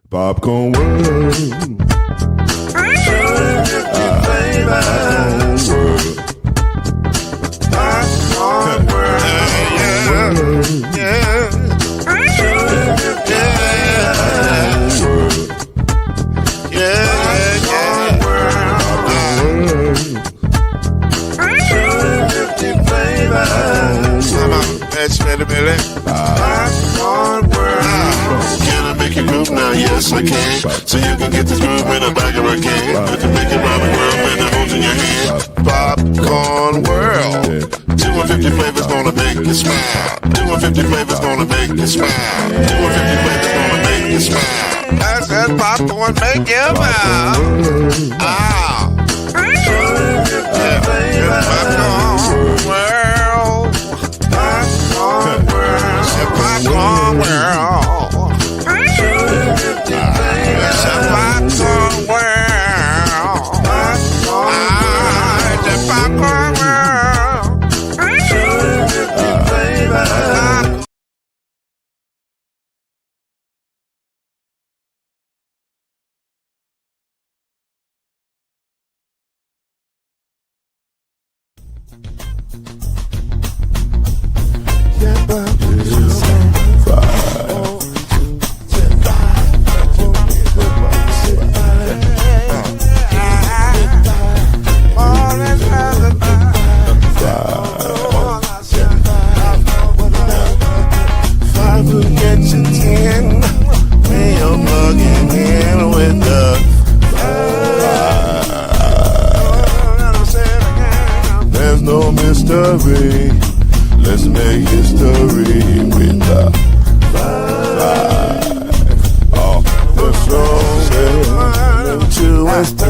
Popcorn World. Popcorn World. Can I make you groove now? Yes, I can. So you can get this groove in a bag of a can. Put the big around the world and the holes in your hand. Popcorn World. 250 flavors gonna make you smile. 250 flavors gonna make you smile. 250 flavors gonna make you smile. I said popcorn make you smile. Ah. Popcorn World. Popcorn World. Popcorn World. It's a popcorn world. It's a popcorn world. There's no mystery. Let's make history with the five. Oh, the strongest. 2 and 3.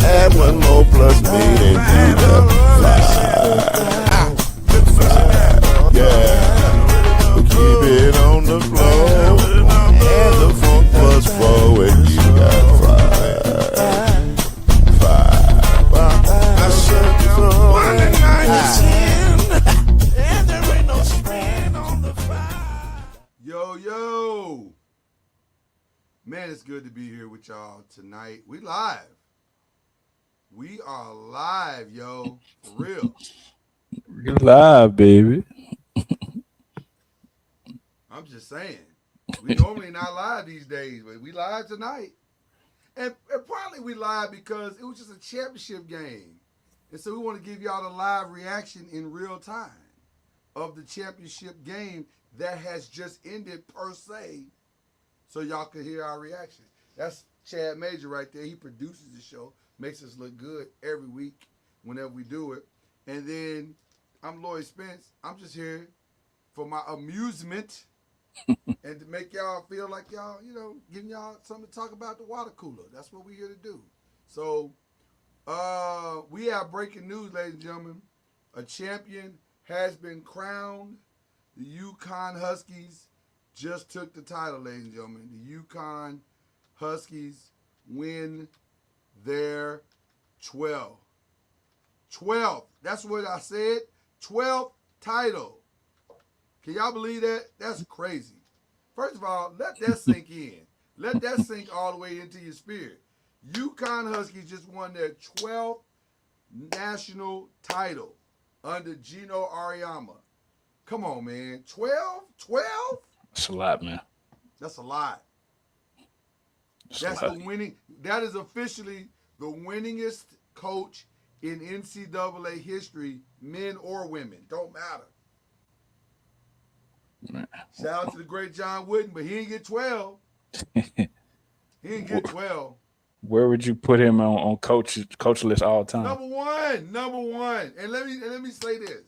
Add 1 more plus me and do the 5. Yeah. We keep it on the floor. And the funk plus 4 and you got 5. Yo. Man, it's good to be here with y'all tonight. We live. We are live, yo. For real. We're live, baby. I'm just saying. We normally not live these days, but we live tonight. And partly we live because it was just a championship game. And so we want to give y'all the live reaction in real time of the championship game that has just ended per se, so y'all can hear our reaction. That's Chad Major right there. He produces the show, makes us look good every week whenever we do it. And then I'm Lloyd Spence. I'm just here for my amusement and to make y'all feel like y'all, giving y'all something to talk about the water cooler. That's what we're here to do. So we have breaking news, ladies and gentlemen. A champion has been crowned. The UConn Huskies just took the title, ladies and gentlemen. The UConn Huskies win their 12th. 12th. That's what I said. 12th title. Can y'all believe that? That's crazy. First of all, let that sink in. Let that sink all the way into your spirit. UConn Huskies just won their 12th national title under Gino Auriemma. Come on, man. 12? 12? That's a lot, man. That's a lot. That's the winning. That is officially the winningest coach in NCAA history, men or women. Don't matter. Man. Shout out to the great John Wooden, but he didn't get 12. He didn't get 12. Where would you put him on coach list all time? Number one. And let me say this.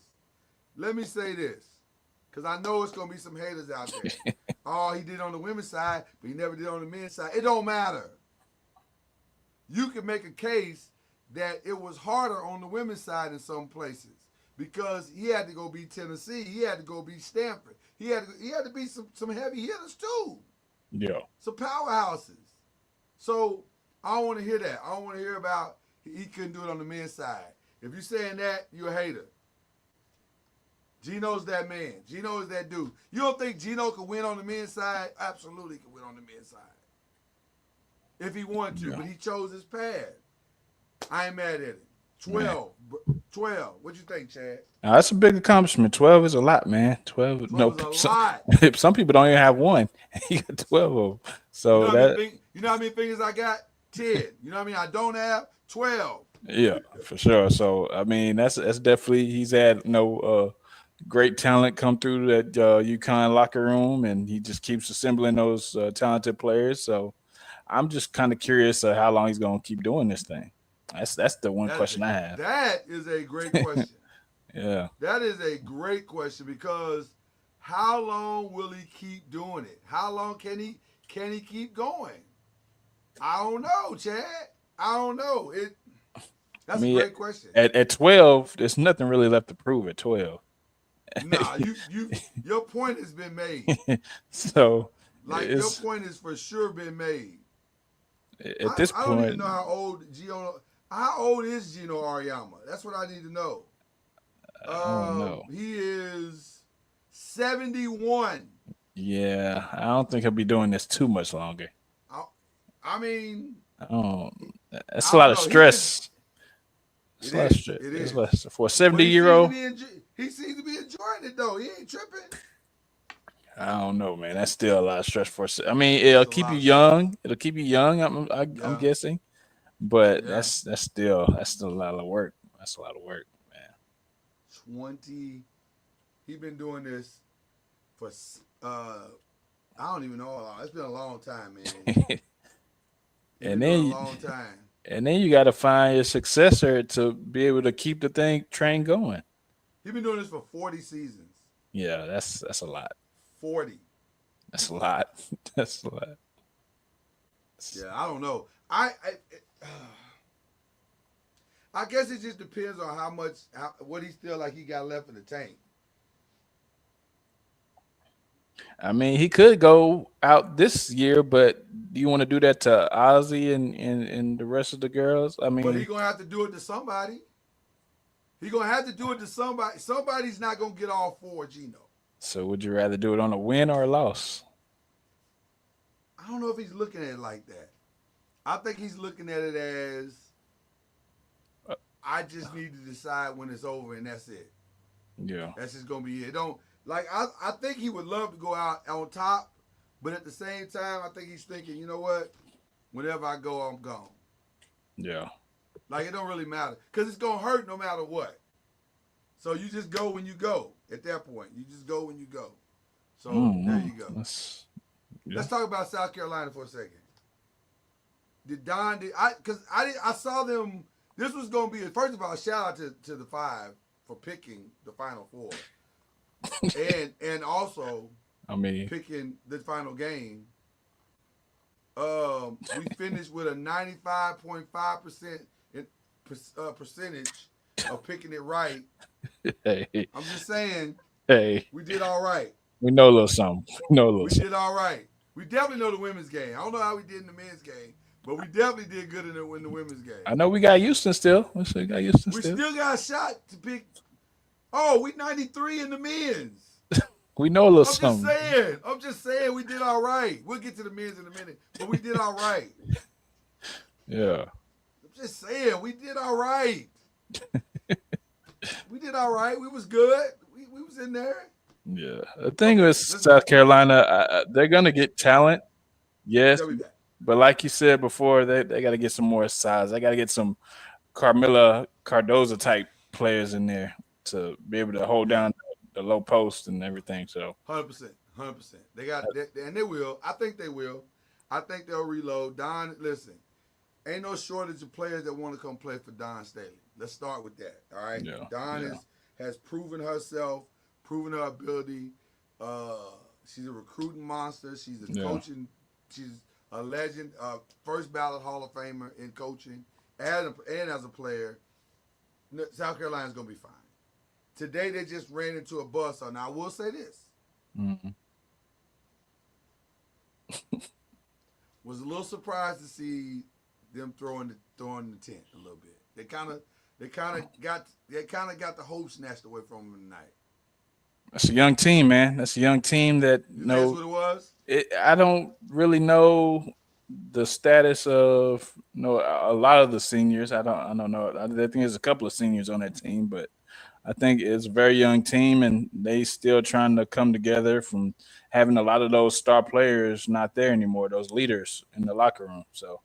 Because I know it's going to be some haters out there. Oh, he did on the women's side, but he never did on the men's side. It don't matter. You can make a case that it was harder on the women's side in some places because he had to go beat Tennessee. He had to go beat Stanford. He had to beat some heavy hitters too. Yeah. Some powerhouses. So I don't want to hear that. I don't want to hear about he couldn't do it on the men's side. If you're saying that, you're a hater. Gino's that man. Gino is that dude. You don't think Gino can win on the men's side? Absolutely can win on the men's side. If he wanted to, but he chose his path. I ain't mad at it. 12. 12. What you think, Chad? That's a big accomplishment. 12 is a lot, man. 12 no, is a lot. Some people don't even have one. You got 12 of them. So you know how many fingers I got? 10. You know what I mean? I don't have 12. Yeah, for sure. So I mean, that's definitely he's had great talent come through that UConn locker room, and he just keeps assembling those talented players. So I'm just kind of curious how long he's going to keep doing this thing. That's the one question I have. That is a great question. Yeah, that is a great question because how long will he keep doing it? How long can he keep going? I don't know, Chad. I don't know. That's a great question. At 12, there's nothing really left to prove at 12. Nah, your point has been made. So your point has for sure been made. At this point, I don't even know how old is Gino Auriemma? That's what I need to know. I don't know. He is 71. Yeah, I don't think he'll be doing this too much longer. I mean, that's a lot of stress. It's a lot of stress. It is. For a 70-year-old. He seems to be enjoying it, though. He ain't tripping. I don't know, man. That's still a lot of stress for. I mean, it'll keep you young. It'll keep you young. I'm guessing, but that's still a lot of work. That's a lot of work, man. 20. He's been doing this for I don't even know how long. It's been a long time, man. And then a long time. And then you got to find your successor to be able to keep the train going. He's been doing this for 40 seasons. Yeah, that's a lot. 40. That's a lot. That's a lot. Yeah, I don't know. I guess it just depends on what he feel like he got left in the tank. I mean, he could go out this year, but do you want to do that to Ozzy and the rest of the girls? I mean, but he's gonna have to do it to somebody. He's gonna have to do it to somebody. Somebody's not gonna get all four, Gino. So would you rather do it on a win or a loss? I don't know if he's looking at it like that. I think he's looking at it as I just need to decide when it's over and that's it. Yeah. That's just gonna be it. I think he would love to go out on top, but at the same time, I think he's thinking, you know what? Whenever I go, I'm gone. Yeah. Like, it don't really matter. Because it's going to hurt no matter what. So you just go when you go at that point. You just go when you go. So there you go. Let's talk about South Carolina for a second. I saw them. This was going to be, first of all, shout out to the Five for picking the Final Four. and also picking the final game. We finished with a 95.5% percentage of picking it right. Hey. I'm just saying. Hey. We did all right. We know a little something. We did all right. We definitely know the women's game. I don't know how we did in the men's game, but we definitely did good in the women's game. I know we got Houston still. We still got a shot to pick. Oh, we 93 in the men's. We know a little something. I'm just saying we did all right. We'll get to the men's in a minute, but we did all right. Yeah. I'm just saying we did all right. We did all right. We was good. We was in there. Yeah. The thing with South Carolina, they're going to get talent. Yes. But like you said before, they got to get some more size. They got to get some Carmilla Cardoza type players in there to be able to hold down the low post and everything. So 100%. They got and they will. I think they will. I think they'll reload. Don, listen, ain't no shortage of players that want to come play for Don Staley. Let's start with that. All right. Yeah. Don has proven herself, proven her ability. She's a recruiting monster. She's a coaching. She's a legend. First ballot Hall of Famer in coaching and as a player. South Carolina's gonna be fine. Today they just ran into a bus. So now I will say this. Mm-hmm. Was a little surprised to see them throwing the tent a little bit. They kind of got the hope snatched away from them tonight. That's a young team, man. That's a young team that You think that's what it was? I don't really know the status of a lot of the seniors. I don't know. I think there's a couple of seniors on that team, but I think it's a very young team, and they still trying to come together from having a lot of those star players not there anymore, those leaders in the locker room. So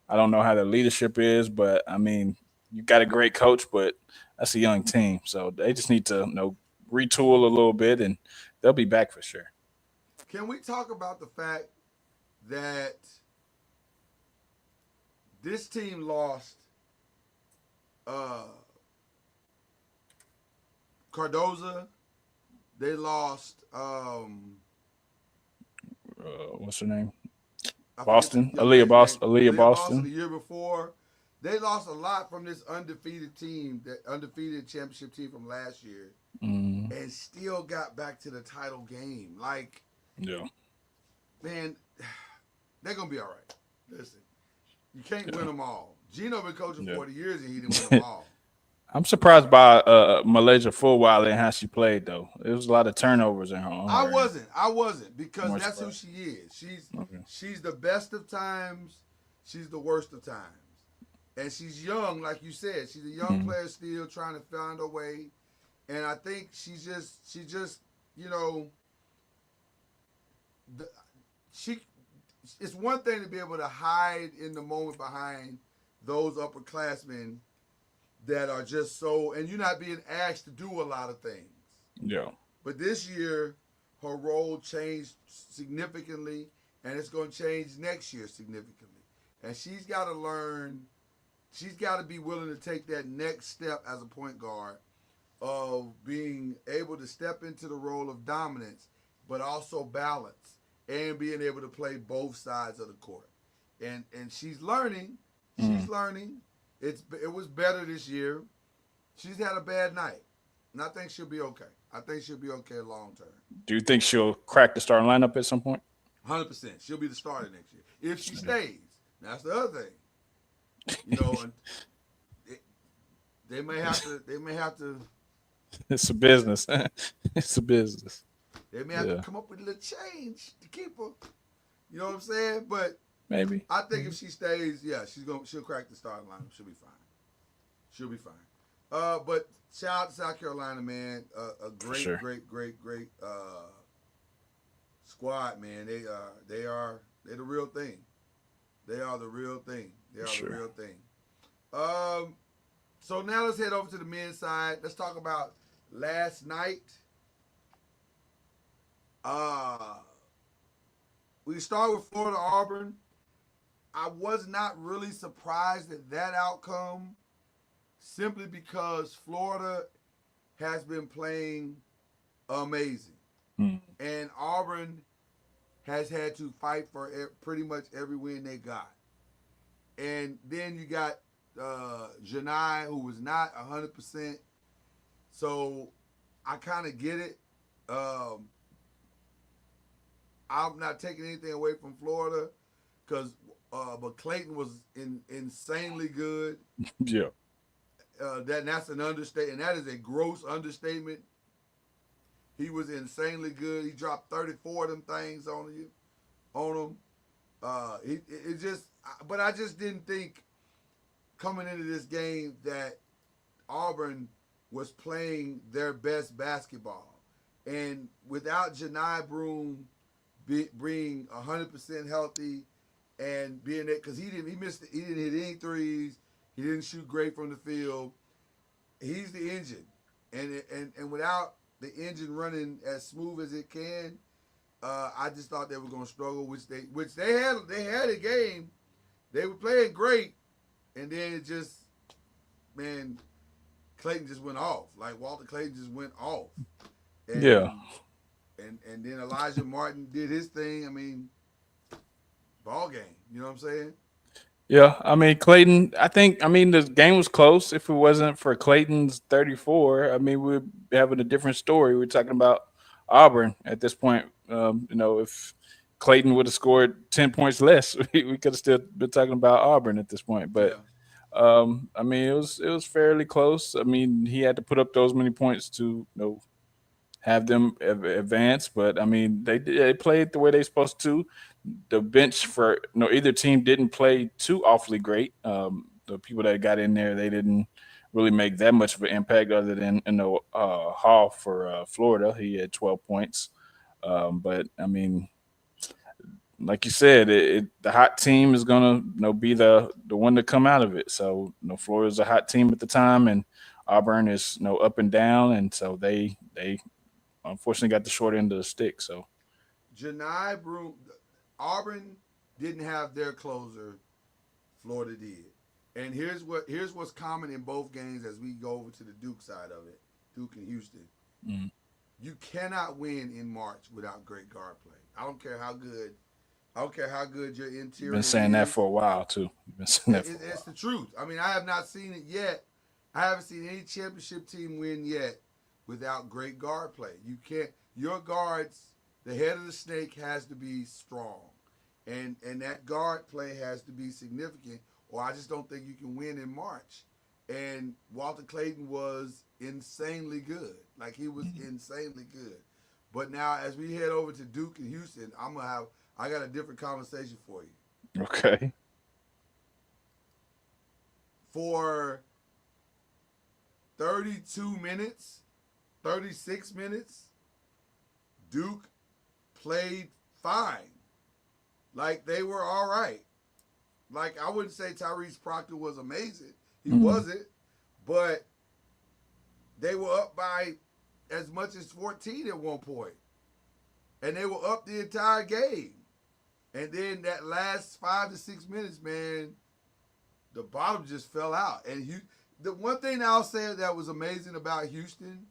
I don't know how the leadership is, but I mean, you got a great coach, but that's a young team. So they just need to retool a little bit, and they'll be back for sure. Can we talk about the fact that this team lost uh, Cardoza? They lost. What's her name? I forget the Boston, young lady's name. Aaliyah Aaliyah Boston the Boston. year before. They lost a lot from this undefeated team, that undefeated championship team from last year, Mm, and still got back to the title game. Like, yeah, man, they're gonna be all right. Listen, you can't win yeah, them all. Gino been coaching yeah. 40 years and he didn't win them all. I'm surprised by Malaysia Fulwiley and how she played though. There was a lot of turnovers in her on I her end. wasn't. I wasn't I'm because more that's who surprised. she is. Okay. She's the best of times. She's the worst of times. And she's young, like you said. She's a young Mm, player still trying to find a way. And I think she just, you know, the, she. It's one thing to be able to hide in the moment behind those upperclassmen that are just so, and you're not being asked to do a lot of things. yeah, But this year, her role changed significantly, and it's going to change next year significantly. And she's got to learn, she's got to be willing to take that next step as a point guard of being able to step into the role of dominance, but also balance and being able to play both sides of the court. And she's learning. She's mm. learning. It was better this year. She's had a bad night, and I think she'll be okay. I think she'll be okay long term. Do you think she'll crack the starting lineup at some point? 100%. She'll be the starter next year if she stays. That's the other thing. You know, and it, they may have to. They may have to. It's a business. It's a business. They may have to Yeah, come up with a little change to keep her. You know what I'm saying? But maybe. I think if she stays, yeah, she'll crack the starting lineup. She'll be fine. She'll be fine. But shout out to South Carolina, man. A For great, sure. great squad, man. They're the real thing. They are the real thing. They are Sure. the real thing. Um, so now let's head over to the men's side. Let's talk about last night. We start with Florida Auburn. I was not really surprised at that outcome, simply because Florida has been playing amazing, Mm, and Auburn has had to fight for pretty much every win they got. And then you got Janai, who was not 100%. So I kind of get it. I'm not taking anything away from Florida because, but Clayton was insanely good. yeah. That's an understatement. That is a gross understatement. He was insanely good. He dropped 34 of them things on him. But I just didn't think coming into this game that Auburn was playing their best basketball, and without Janai Broome being 100% healthy and being it, because he didn't hit any threes, he didn't shoot great from the field. He's the engine, and without the engine running as smooth as it can, I just thought they were going to struggle, which they had a game. They were playing great, and then it just, man, Clayton just went off. Like Walter Clayton just went off. And, Yeah. and then Elijah Martin did his thing. I mean, ball game. You know what I'm saying? Yeah, I mean Clayton. I mean the game was close. If it wasn't for Clayton's 34, I mean we'd be having a different story. We're talking about Auburn at this point. If Clayton would have scored 10 points less, we could have still been talking about Auburn at this point. But Yeah. I mean it was fairly close. I mean he had to put up those many points to have them advance. But I mean, they played the way they supposed to. The bench for either team didn't play too awfully great. The people that got in there, they didn't really make that much of an impact, other than Hall for Florida. He had 12 points. But I mean, like you said, the hot team is gonna be the one to come out of it. So Florida's a hot team at the time, and Auburn is up and down, and so they unfortunately got the short end of the stick. So Janai Broom, Auburn didn't have their closer. Florida did. And here's what's common in both games as we go over to the Duke side of it, Duke and Houston. mm, You cannot win in March without great guard play. I don't care how good. I don't care how good your you've interior been saying that is. for a while too. You've been saying that for a It's while. the truth. I mean, I have not seen it yet. I haven't seen any championship team win yet without great guard play. You can't. Your guards, the head of the snake has to be strong, and that guard play has to be significant. Or I just don't think you can win in March. And Walter Clayton was insanely good. Like he was insanely good. But now as we head over to Duke and Houston, I got a different conversation for you. Okay. For 32 minutes, 36 minutes, Duke played fine. Like they were all right. Like I wouldn't say Tyrese Proctor was amazing. He wasn't, but they were up by as much as 14 at one point. And they were up the entire game. And then that last 5 to 6 minutes, man, the bottom just fell out. And the one thing I'll say that was amazing about Houston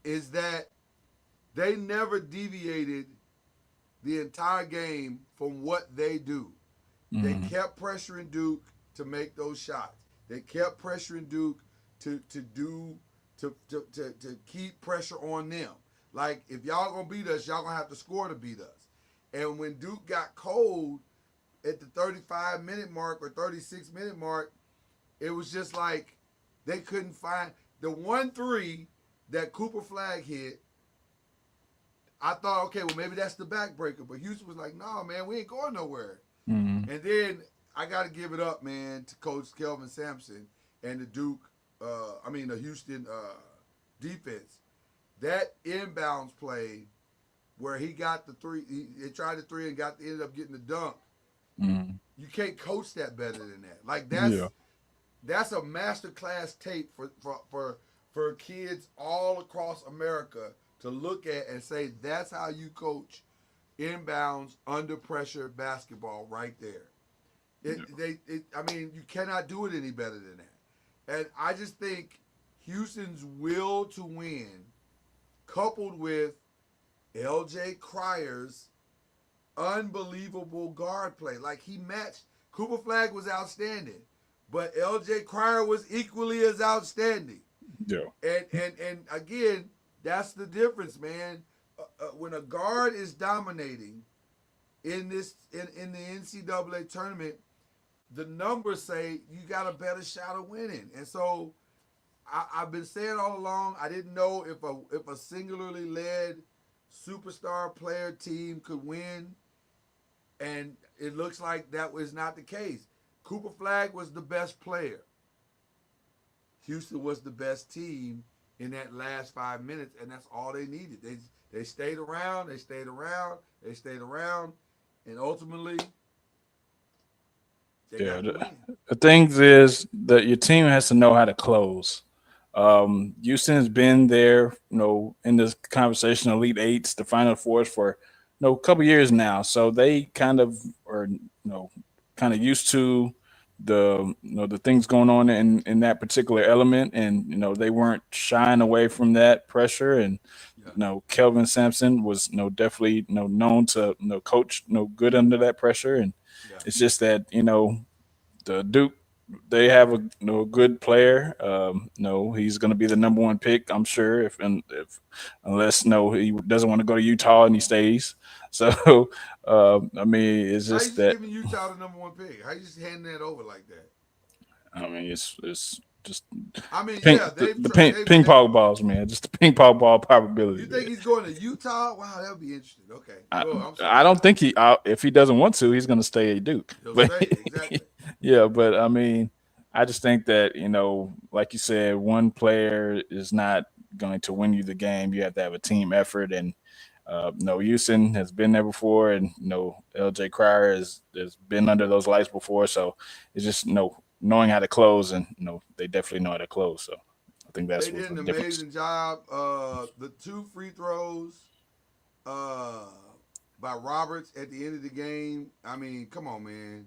is that they never deviated the entire game from what they do. They kept pressuring Duke to make those shots. They kept pressuring Duke to keep pressure on them. Like if y'all gonna beat us, y'all gonna have to score to beat us. And when Duke got cold at the 35-minute mark or 36-minute mark, it was just like they couldn't find the 1-3 that Cooper Flag hit. I thought, okay, well maybe that's the backbreaker, but Houston was like, "No, man, we ain't going nowhere." And then I got to give it up, man, to Coach Kelvin Sampson and the Houston defense. That inbounds play where he got the three, he tried the three and ended up getting the dunk. You can't coach that better than that. Like that's a masterclass tape for kids all across America to look at and say that's how you coach inbounds under pressure basketball right there. You cannot do it any better than that. And I just think Houston's will to win, coupled with L.J. Cryer's unbelievable guard play, like he matched. Cooper Flag was outstanding, but L.J. Cryer was equally as outstanding. Yeah. And again, that's the difference, man. When a guard is dominating in the NCAA tournament, the numbers say you got a better shot of winning. And so I've been saying all along, I didn't know if a singularly led superstar player team could win, and it looks like that was not the case. Cooper Flag was the best player. Houston was the best team in that last 5 minutes, and that's all they needed. They stayed around, and ultimately they got the win. The thing is that your team has to know how to close. Houston's been there, in this conversation, Elite Eights, the Final Fours for, a couple years now. So they kind of are, kind of used to the things going on in that particular element, and they weren't shying away from that pressure. And Kelvin Sampson was definitely known to coach good under that pressure. And it's just that the Duke, they have a good player. No, he's going to be the number one pick, I'm sure. If unless he doesn't want to go to Utah and he stays. So I mean, it's How you just just that. giving Utah the number one pick? How you just handing that over like that? I mean, it's just I mean, ping yeah, ping pong balls, man. Just the ping pong ball probability. You think he's going to Utah? Wow, that would be interesting. Okay, I don't think if he doesn't want to, he's going to stay at Duke. He'll But, stay, exactly. Yeah, but I mean, I just think that like you said, one player is not going to win you the game. You have to have a team effort, and Houston has been there before, and LJ Cryer has been under those lights before. So it's just knowing how to close, and they definitely know how to close. So I think that's they did an the difference. amazing job. The 2 free throws by Roberts at the end of the game. I mean, come on, man.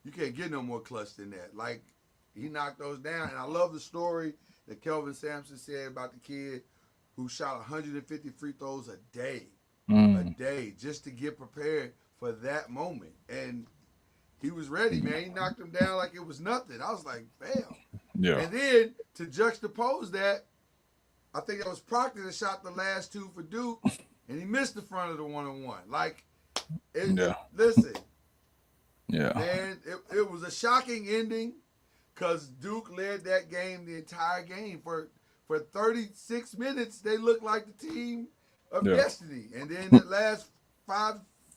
You can't get no more clutch than that. Like, he knocked those down. And I love the story that Kelvin Sampson said about the kid who shot 150 free throws a day. A day, just to get prepared for that moment. And he was ready, man. He knocked him down like it was nothing. I was like, bam. Yeah. And then, to juxtapose that, I think it was Proctor that shot the last 2 for Duke, and he missed the front of the one-on-one. Like, listen. Yeah. Man, it was a shocking ending because Duke led that game the entire game. For 36 minutes, they looked like the team of destiny. And then the last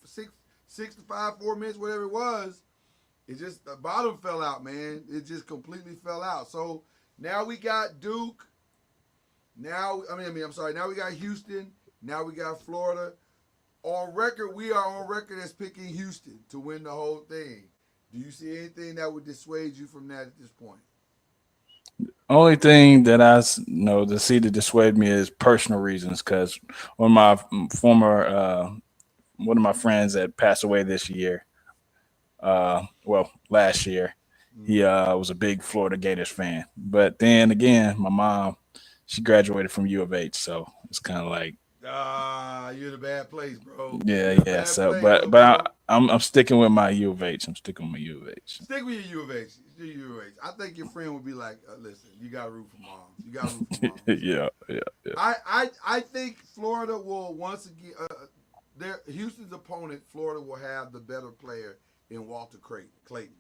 6 to 4 minutes, whatever it was, it just, the bottom fell out, man. It just completely fell out. So now we got Duke. Now we got Houston. Now we got Florida. On record, we are on record as picking Houston to win the whole thing. Do you see anything that would dissuade you from that at this point? Only thing that I know to see to dissuade me is personal reasons. Because one of my friends that passed away this year, last year, he was a big Florida Gators fan. But then again, my mom, she graduated from U of H, so it's kind of like, you're in a bad place, bro. Yeah. So, but I'm sticking with my U of H. Stick with your U of H. I think your friend would be like, listen, you got to root for mom. Yeah. I think Florida will once again. Houston's opponent, Florida, will have the better player in Walter Clayton.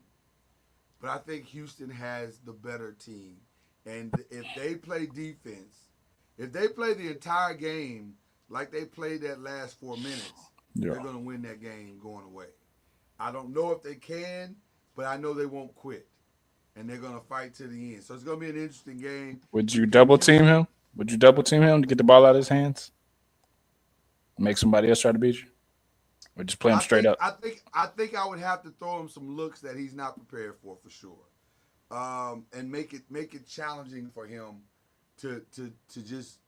But I think Houston has the better team, and if they play defense, if they play the entire game like they played that last 4 minutes, they're going to win that game going away. I don't know if they can, but I know they won't quit. And they're going to fight to the end. So it's going to be an interesting game. Would you double team him? Would you double team him to get the ball out of his hands? Make somebody else try to beat you? Or just play him straight up? I think I would have to throw him some looks that he's not prepared for sure. And make it challenging for him to just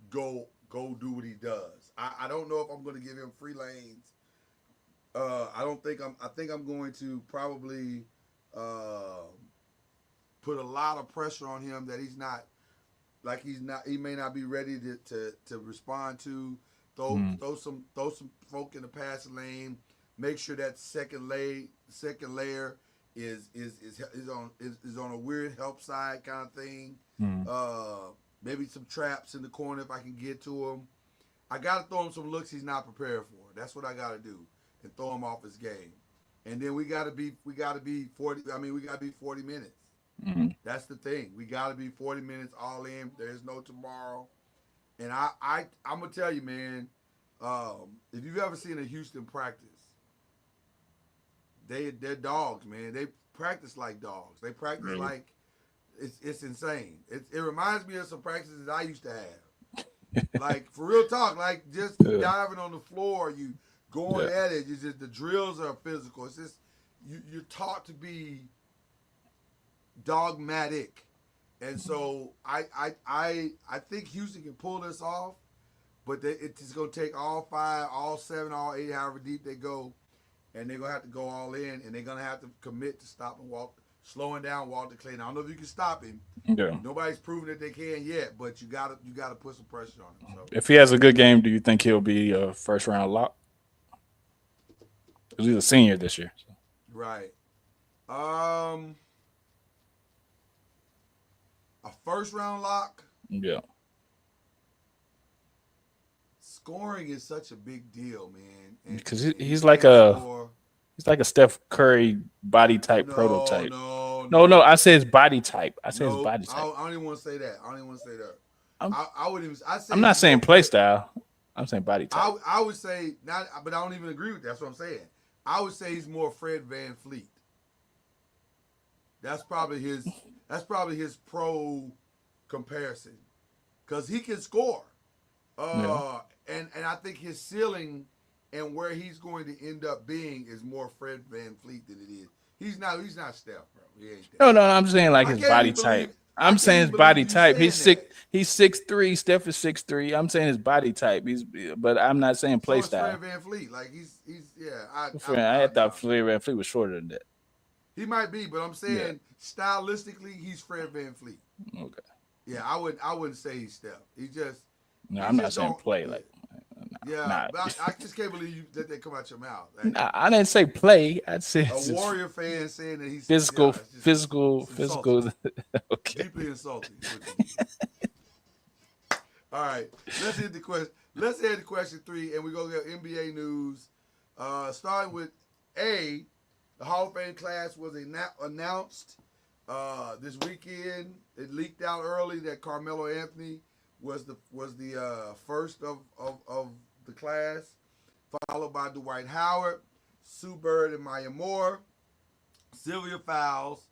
go do what he does. I don't know if I'm going to give him free lanes. I think I'm going to probably put a lot of pressure on him that he may not be ready to respond to. Throw some folk in the passing lane. Make sure that second layer is on a weird help side kind of thing. Maybe some traps in the corner if I can get to him. I got to throw him some looks he's not prepared for. That's what I got to do, and throw him off his game. And then we got to be 40. I mean, we got to be 40 minutes. Mm-hmm. That's the thing. We got to be 40 minutes all in. There's no tomorrow. And I'm gonna tell you, man. If you've ever seen a Houston practice, they're dogs, man. They practice like dogs. They practice like it's insane. It reminds me of some practices I used to have. Like, for real talk, like just diving on the floor, you going at it. It's just, the drills are physical. It's just you're taught to be dogmatic, and so I think Houston can pull this off, but it's going to take all 5, all 7, all 8, however deep they go, and they're going to have to go all in, and they're going to have to commit to slowing down Walter Clayton. I don't know if you can stop him. Yeah. Nobody's proven that they can yet, but you got to put some pressure on him. So. If he has a good game, do you think he'll be a first round lock? Because he's a senior this year. So. Right. A first round lock? Yeah. Scoring is such a big deal, man. Because he's like a Steph Curry body type prototype. No. No. I say his body type. I say his No, body I type. don't even want to say that. I don't even want to say that. I'm, I would even. I say I'm not he's saying more play Fred. style. I'm saying body type. I would say not, but I don't even agree with that. That's what I'm saying. I would say he's more Fred Van Fleet. That's probably his. That's probably his pro comparison, because he can score. Yeah. And I think his ceiling and where he's going to end up being is more Fred Van Fleet than it is. He's not Steph, bro. He ain't that. No. I'm saying like I his can't body even believe. type. I I'm can't saying even his body believe you type. saying that. He's 6'3". Steph is 6'3". I'm saying his body type. But I'm not saying play So is Fred style. Van Fleet. Like he's yeah. I thought No. Flair Van Fleet was shorter than that. He might be, but I'm Yeah. saying stylistically, he's Fred Van Fleet. Okay. Yeah, I wouldn't say he's Steph. No, He I'm not just saying don't. play. Yeah, Like, yeah, nah. but I just can't believe you let that come out your mouth. Like, Nah, I didn't say play. I said a it's just Warrior fan saying that he's physical, it's just physical, it's insulting, physical. Okay. deeply insulting. Is what you did. All right, let's hit the question. Let's head to question 3, and we go get NBA news. Starting with A, the Hall of Fame class was announced this weekend. It leaked out early that Carmelo Anthony was the first of the class, followed by Dwight Howard, Sue Bird and Maya Moore, Sylvia Fowles,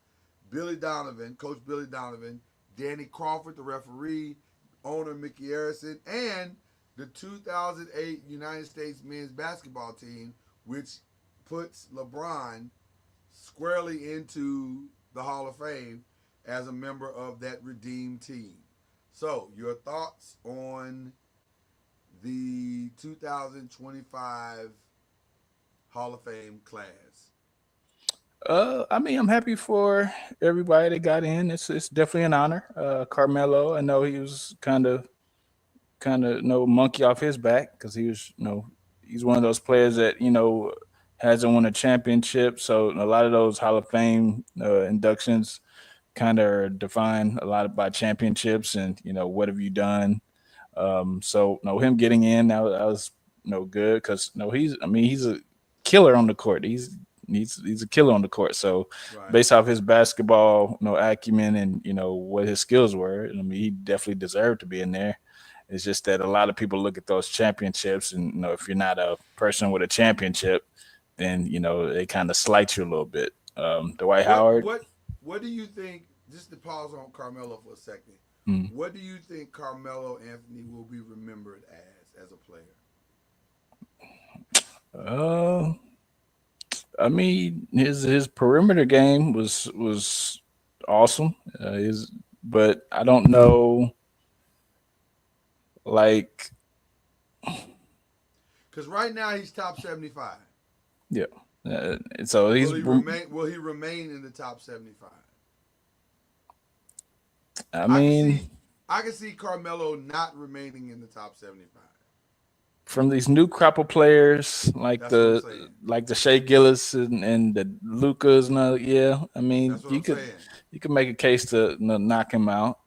Coach Billy Donovan, Danny Crawford, the referee, owner Mickey Harrison, and the 2008 United States men's basketball team, which puts LeBron squarely into the Hall of Fame as a member of that redeemed team. So, your thoughts on the 2025 Hall of Fame class? I mean, I'm happy for everybody that got in. It's definitely an honor. Carmelo, I know he was kind of no monkey off his back because he was he's one of those players that hasn't won a championship. So a lot of those Hall of Fame inductions kind of are defined a lot by championships and what have you done. So him getting in that was good because he's a killer on the court. He's a killer on the court. So Right. based off his basketball acumen and what his skills were, I mean he definitely deserved to be in there. It's just that a lot of people look at those championships, and if you're not a person with a championship, then they kind of slight you a little bit. Dwight Howard. What do you think? Just to pause on Carmelo for a second. Mm. What do you think Carmelo Anthony will be remembered as a player? I mean his perimeter game was awesome. But I don't know, like. Because right now he's top 75. Yeah. So he's. Will he remain in the top 75? I mean, I can see Carmelo not remaining in the top 75. From these new crop of players like That's the Shea Gillis and the Lucas and yeah, I mean That's what I'm saying. You could make a case to knock him out.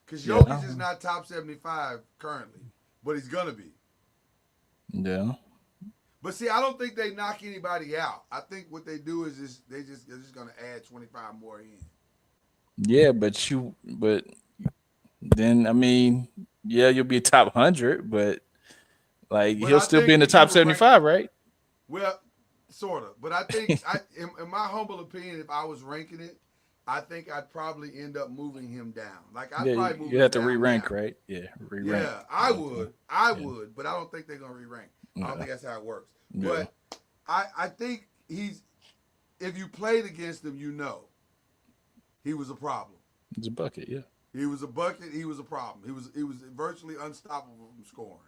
Because Jokic is not top 75 currently, but he's gonna be. Yeah. But see, I don't think they knock anybody out. I think what they do is they're just gonna add 25 more in. Yeah, but then I mean, yeah, you'll be top 100, but he'll still be in the top 75, right? Well, sort of. But I think in my humble opinion, if I was ranking it, I think I'd probably end up moving him down. Probably move you have to him down re-rank, now. right? Yeah, re-rank. Yeah, I would, but I don't think they're gonna re-rank. I don't think that's how it works. Yeah. But I think if you played against him, he was a problem. It's a bucket, yeah. He was a bucket. He was a problem. He was virtually unstoppable from scoring.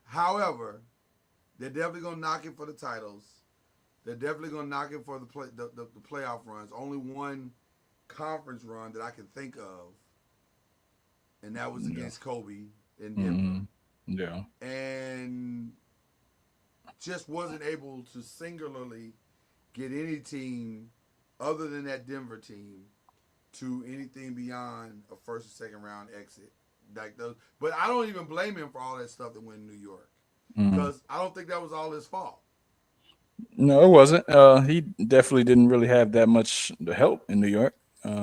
However, they're definitely gonna knock him for the titles. They're definitely gonna knock him for the playoff runs. Only one conference run that I can think of, and that was against Kobe in Denver. Mm-hmm. Yeah. And just wasn't able to singularly get any team other than that Denver team to anything beyond a first or second round exit. But I don't even blame him for all that stuff that went in New York, because I don't think that was all his fault. No, it wasn't. He definitely didn't really have that much help in New York.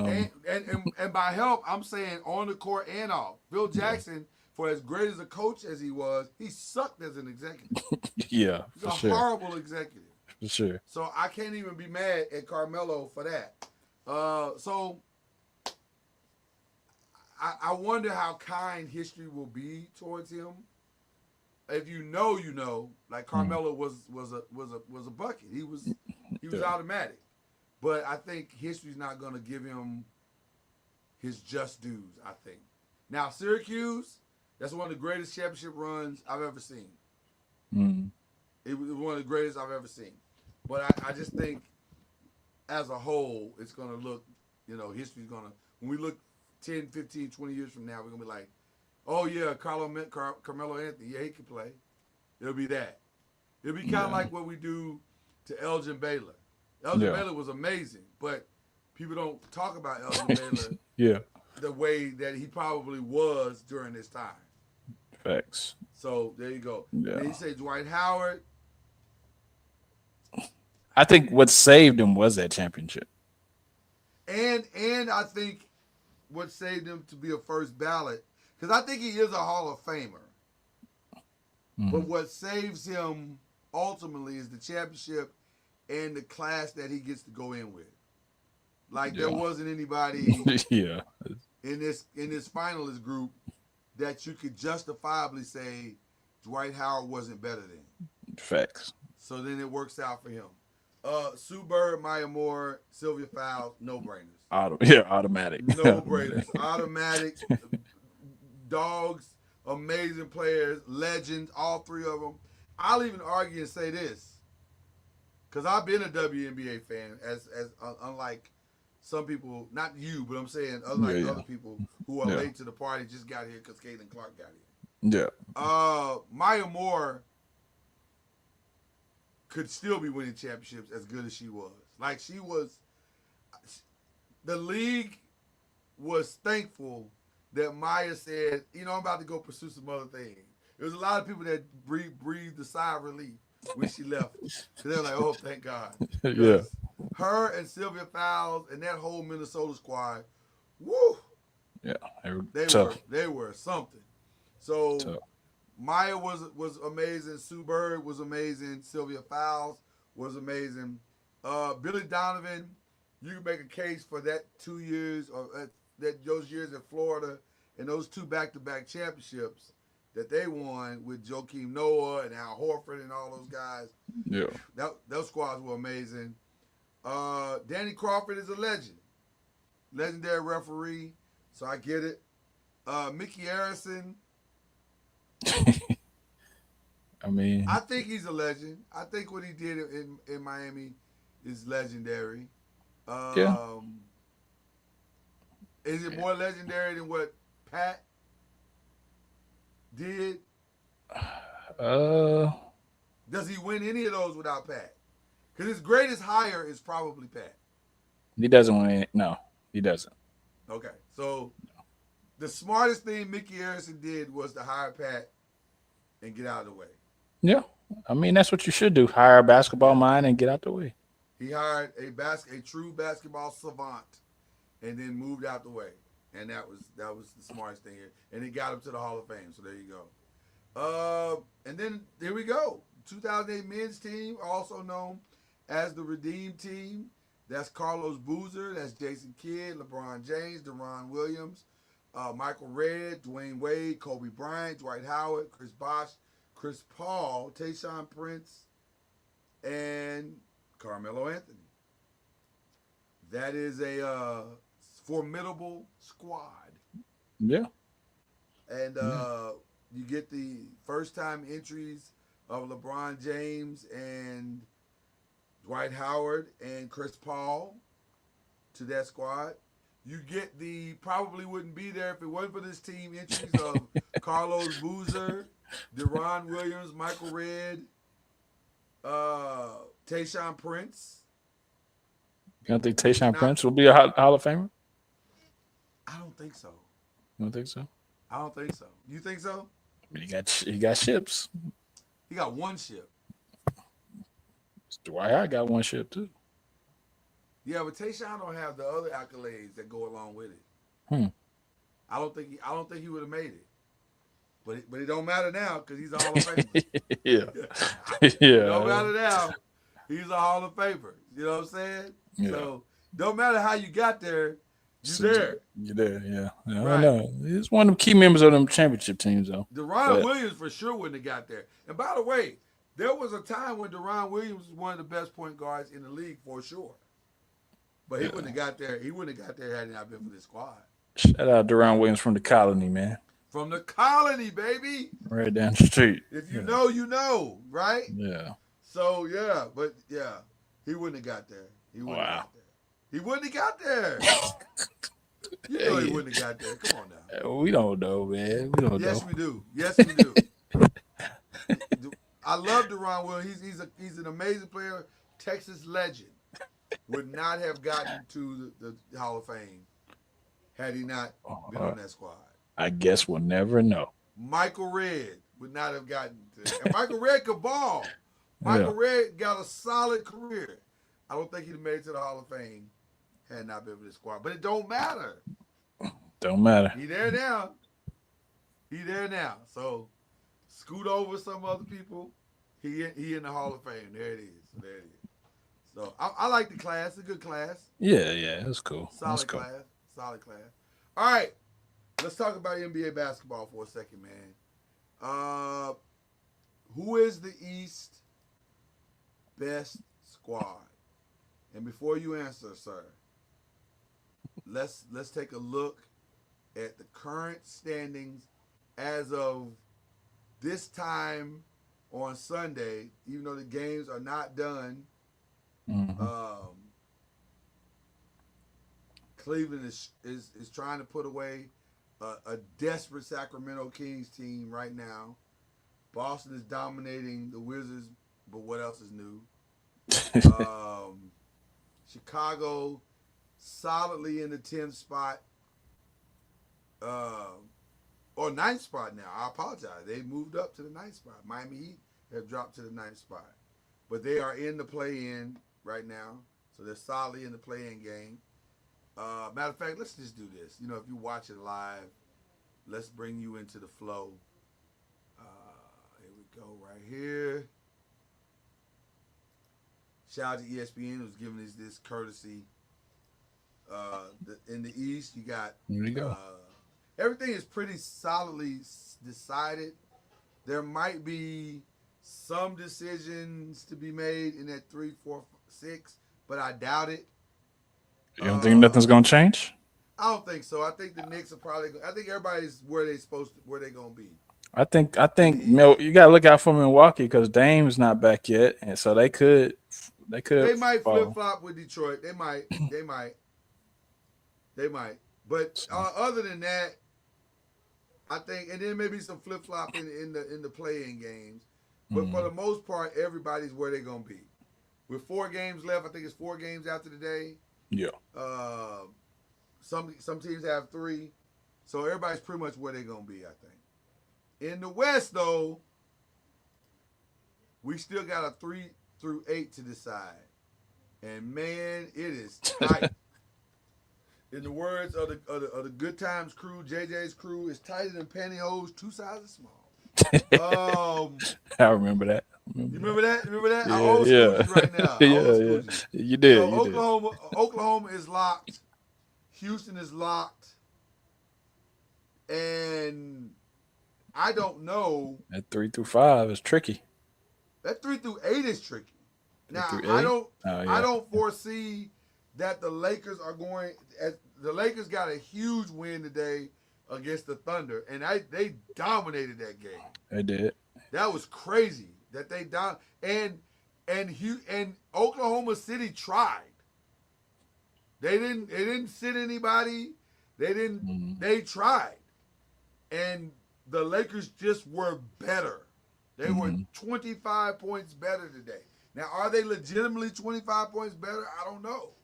And, Um, and by help, I'm saying on the court and off. Phil yeah, Jackson, for as great as a coach as he was, he sucked as an executive. yeah, He's for a sure, horrible executive. for sure. So I can't even be mad at Carmelo for that. So I wonder how kind history will be towards him. If you know, you know. Like Mm, Carmelo was a bucket. He was yeah, automatic. But I think history's not going to give him his just dues. I think. Now Syracuse, that's one of the greatest championship runs I've ever seen. mm, It was one of the greatest I've ever seen. But I just think as a whole, it's going to look, history's going to, when we look 10, 15, 20 years from now, we're going to be like, oh, yeah, Carmelo Anthony, yeah, he can play. It'll be that. It'll be kind of yeah, like what we do to Elgin Baylor. Elgin yeah, Baylor was amazing, but people don't talk about Elgin Baylor yeah. the way that he probably was during this time. Facts. So there you go. And then you Yeah, say Dwight Howard, I think what saved him was that championship. and I think what saved him to be a first ballot, because I think he is a Hall of Famer. But Hmm. what saves him ultimately is the championship and the class that he gets to go in with. Like there Yeah, wasn't anybody yeah, in this finalist group that you could justifiably say Dwight Howard wasn't better than. facts. So then it works out for him. Sue Bird, Maya Moore, Sylvia Fowles, no brainers. Yeah, automatic. No brainers. Automatic dogs, amazing players, legends, all three of them. I'll even argue and say this, because I've been a WNBA fan, as unlike some people, not you, but I'm saying Yeah, unlike yeah, other people who are yeah, late to the party, just got here because Caitlin Clark got here. yeah. Maya Moore could still be winning championships as good as she was. Like she was, the league was thankful that Maya said, I'm about to go pursue some other things. There was a lot of people that breathed a sigh of relief when she left. Because they were like, oh, thank God. Yeah, Because her and Sylvia Fowles and that whole Minnesota squad, woo, yeah. They were they were tough, they were something. So tough. Maya was amazing. Sue Bird was amazing. Sylvia Fowles was amazing. Billy Donovan, you can make a case for that 2 years or that those years in Florida and those two back-to-back championships that they won with Joakim Noah and Al Horford and all those guys. Yeah, Those squads were amazing. Danny Crawford is a legend, legendary referee, so I get it. Mickey Harrison, I mean, I think he's a legend. I think what he did in Miami is legendary. yeah. Um, is it more legendary than what Pat did? Uh, Does he win any of those without Pat? Because his greatest hire is probably Pat. he doesn't win. No, he doesn't. Okay, so the smartest thing Mickey Harrison did was to hire Pat and get out of the way. Yeah, I mean that's what you should do. Hire a basketball Yeah, mind and get out the way. he hired a true basketball savant and then moved out the way, and that was the smartest thing here. And he got him to the Hall of Fame. So there you go. And then there we go. 2008 men's team, also known as the Redeem Team. That's Carlos Boozer. That's Jason Kidd, LeBron James, Deron Williams, Michael Redd, Dwayne Wade, Kobe Bryant, Dwight Howard, Chris Bosh, Chris Paul, Tayshaun Prince, and Carmelo Anthony. That is a formidable squad. Yeah, And yeah, you get the first time entries of LeBron James and Dwight Howard and Chris Paul to that squad. You get the probably wouldn't be there if it wasn't for this team entries of Carlos Boozer, Deron Williams, Michael Redd, Tayshaun Prince. you don't think Who's Tayshaun not? Prince will be a Hall of Famer? I don't think so. You don't think so? I don't think so. You think so? I mean, he got ships. He got one ship. Dwight Howard got one ship too. Yeah, but Tayshaun don't have the other accolades that go along with it. Hmm. I don't think he would have made it. But it don't matter now because he's a Hall of Famer. Yeah. It don't Yeah. matter now. He's a Hall of Famer. You know what I'm saying? Yeah. So don't matter how you got there, you're there. You're there, yeah. I Right. don't know. He's one of them key members of them championship teams, though. Deron Williams for sure wouldn't have got there. And by the way, there was a time when Deron Williams was one of the best point guards in the league for sure. But he wouldn't have got there. He wouldn't have got there had it not been for this squad. Shout out Deron Williams from the Colony, man. From the Colony, baby. Right down the street. If you know, you know, right? Yeah. So yeah, but yeah, he wouldn't have got there. He wouldn't have got there. He wouldn't have got there. You know he wouldn't have got there. Come on now. We don't know, man. We don't know. Yes, we do. Yes, we do. I love Deron Williams. He's an amazing player. Texas legend. Would not have gotten to the Hall of Fame had he not been on that squad. I guess we'll never know. Michael Redd would not have gotten to. And Michael Redd could ball. Michael Redd got a solid career. I don't think he'd have made it to the Hall of Fame had not been for this squad. But it don't matter. Don't matter. He there now. He there now. So scoot over some other people. He in the Hall of Fame. There it is. So there it is. So I like the class. It's a good class. Yeah, that's cool. Solid class. Solid class. All right. Let's talk about NBA basketball for a second, man. Who is the East best squad? And before you answer, sir, let's take a look at the current standings as of this time on Sunday, even though the games are not done. Mm-hmm. Cleveland is trying to put away a desperate Sacramento Kings team right now. Boston is dominating the Wizards, but what else is new? Chicago solidly in the 10th spot, or 9th spot now. I apologize. They moved up to the 9th spot. Miami Heat have dropped to the 9th spot. But they are in the play-in right now, so they're solidly in the play-in game. Matter of fact, let's just do this. You know, if you watch it live, let's bring you into the flow. Here we go, right here. Shout out to ESPN who's giving us this courtesy. In the East, you got. There you go. Everything is pretty solidly decided. There might be some decisions to be made in that 3, 4, 6, but I doubt it. You don't think nothing's gonna change? I don't think so. I think the Knicks are probably. I think everybody's where they're gonna be. I think you gotta look out for Milwaukee because Dame's not back yet, and so they could. They might flip flop with Detroit. They might. But other than that, I think, and then maybe some flip flop in the play-in games. But for the most part, everybody's where they're gonna be. With 4 games left, I think it's 4 games after today. Yeah. Some teams have 3, so everybody's pretty much where they're gonna be. I think. In the West, though, we still got a 3 through 8 to decide, and man, it is tight. In the words of the Good Times crew, JJ's crew, it's tighter than pantyhose 2 sizes small. I remember that. You remember that? Yeah, I old school you right now. Yeah. You did. So You Oklahoma is locked. Houston is locked. And I don't know. That 3 through 5 is tricky. That 3 through 8 is tricky. Now I don't foresee that the Lakers are going. The Lakers got a huge win today against the Thunder, and they dominated that game. They did. That was crazy that they and Oklahoma City tried. They didn't sit anybody. They didn't. Mm-hmm. They tried, and the Lakers just were better. They were 25 points better today. Now, are they legitimately 25 points better? I don't know.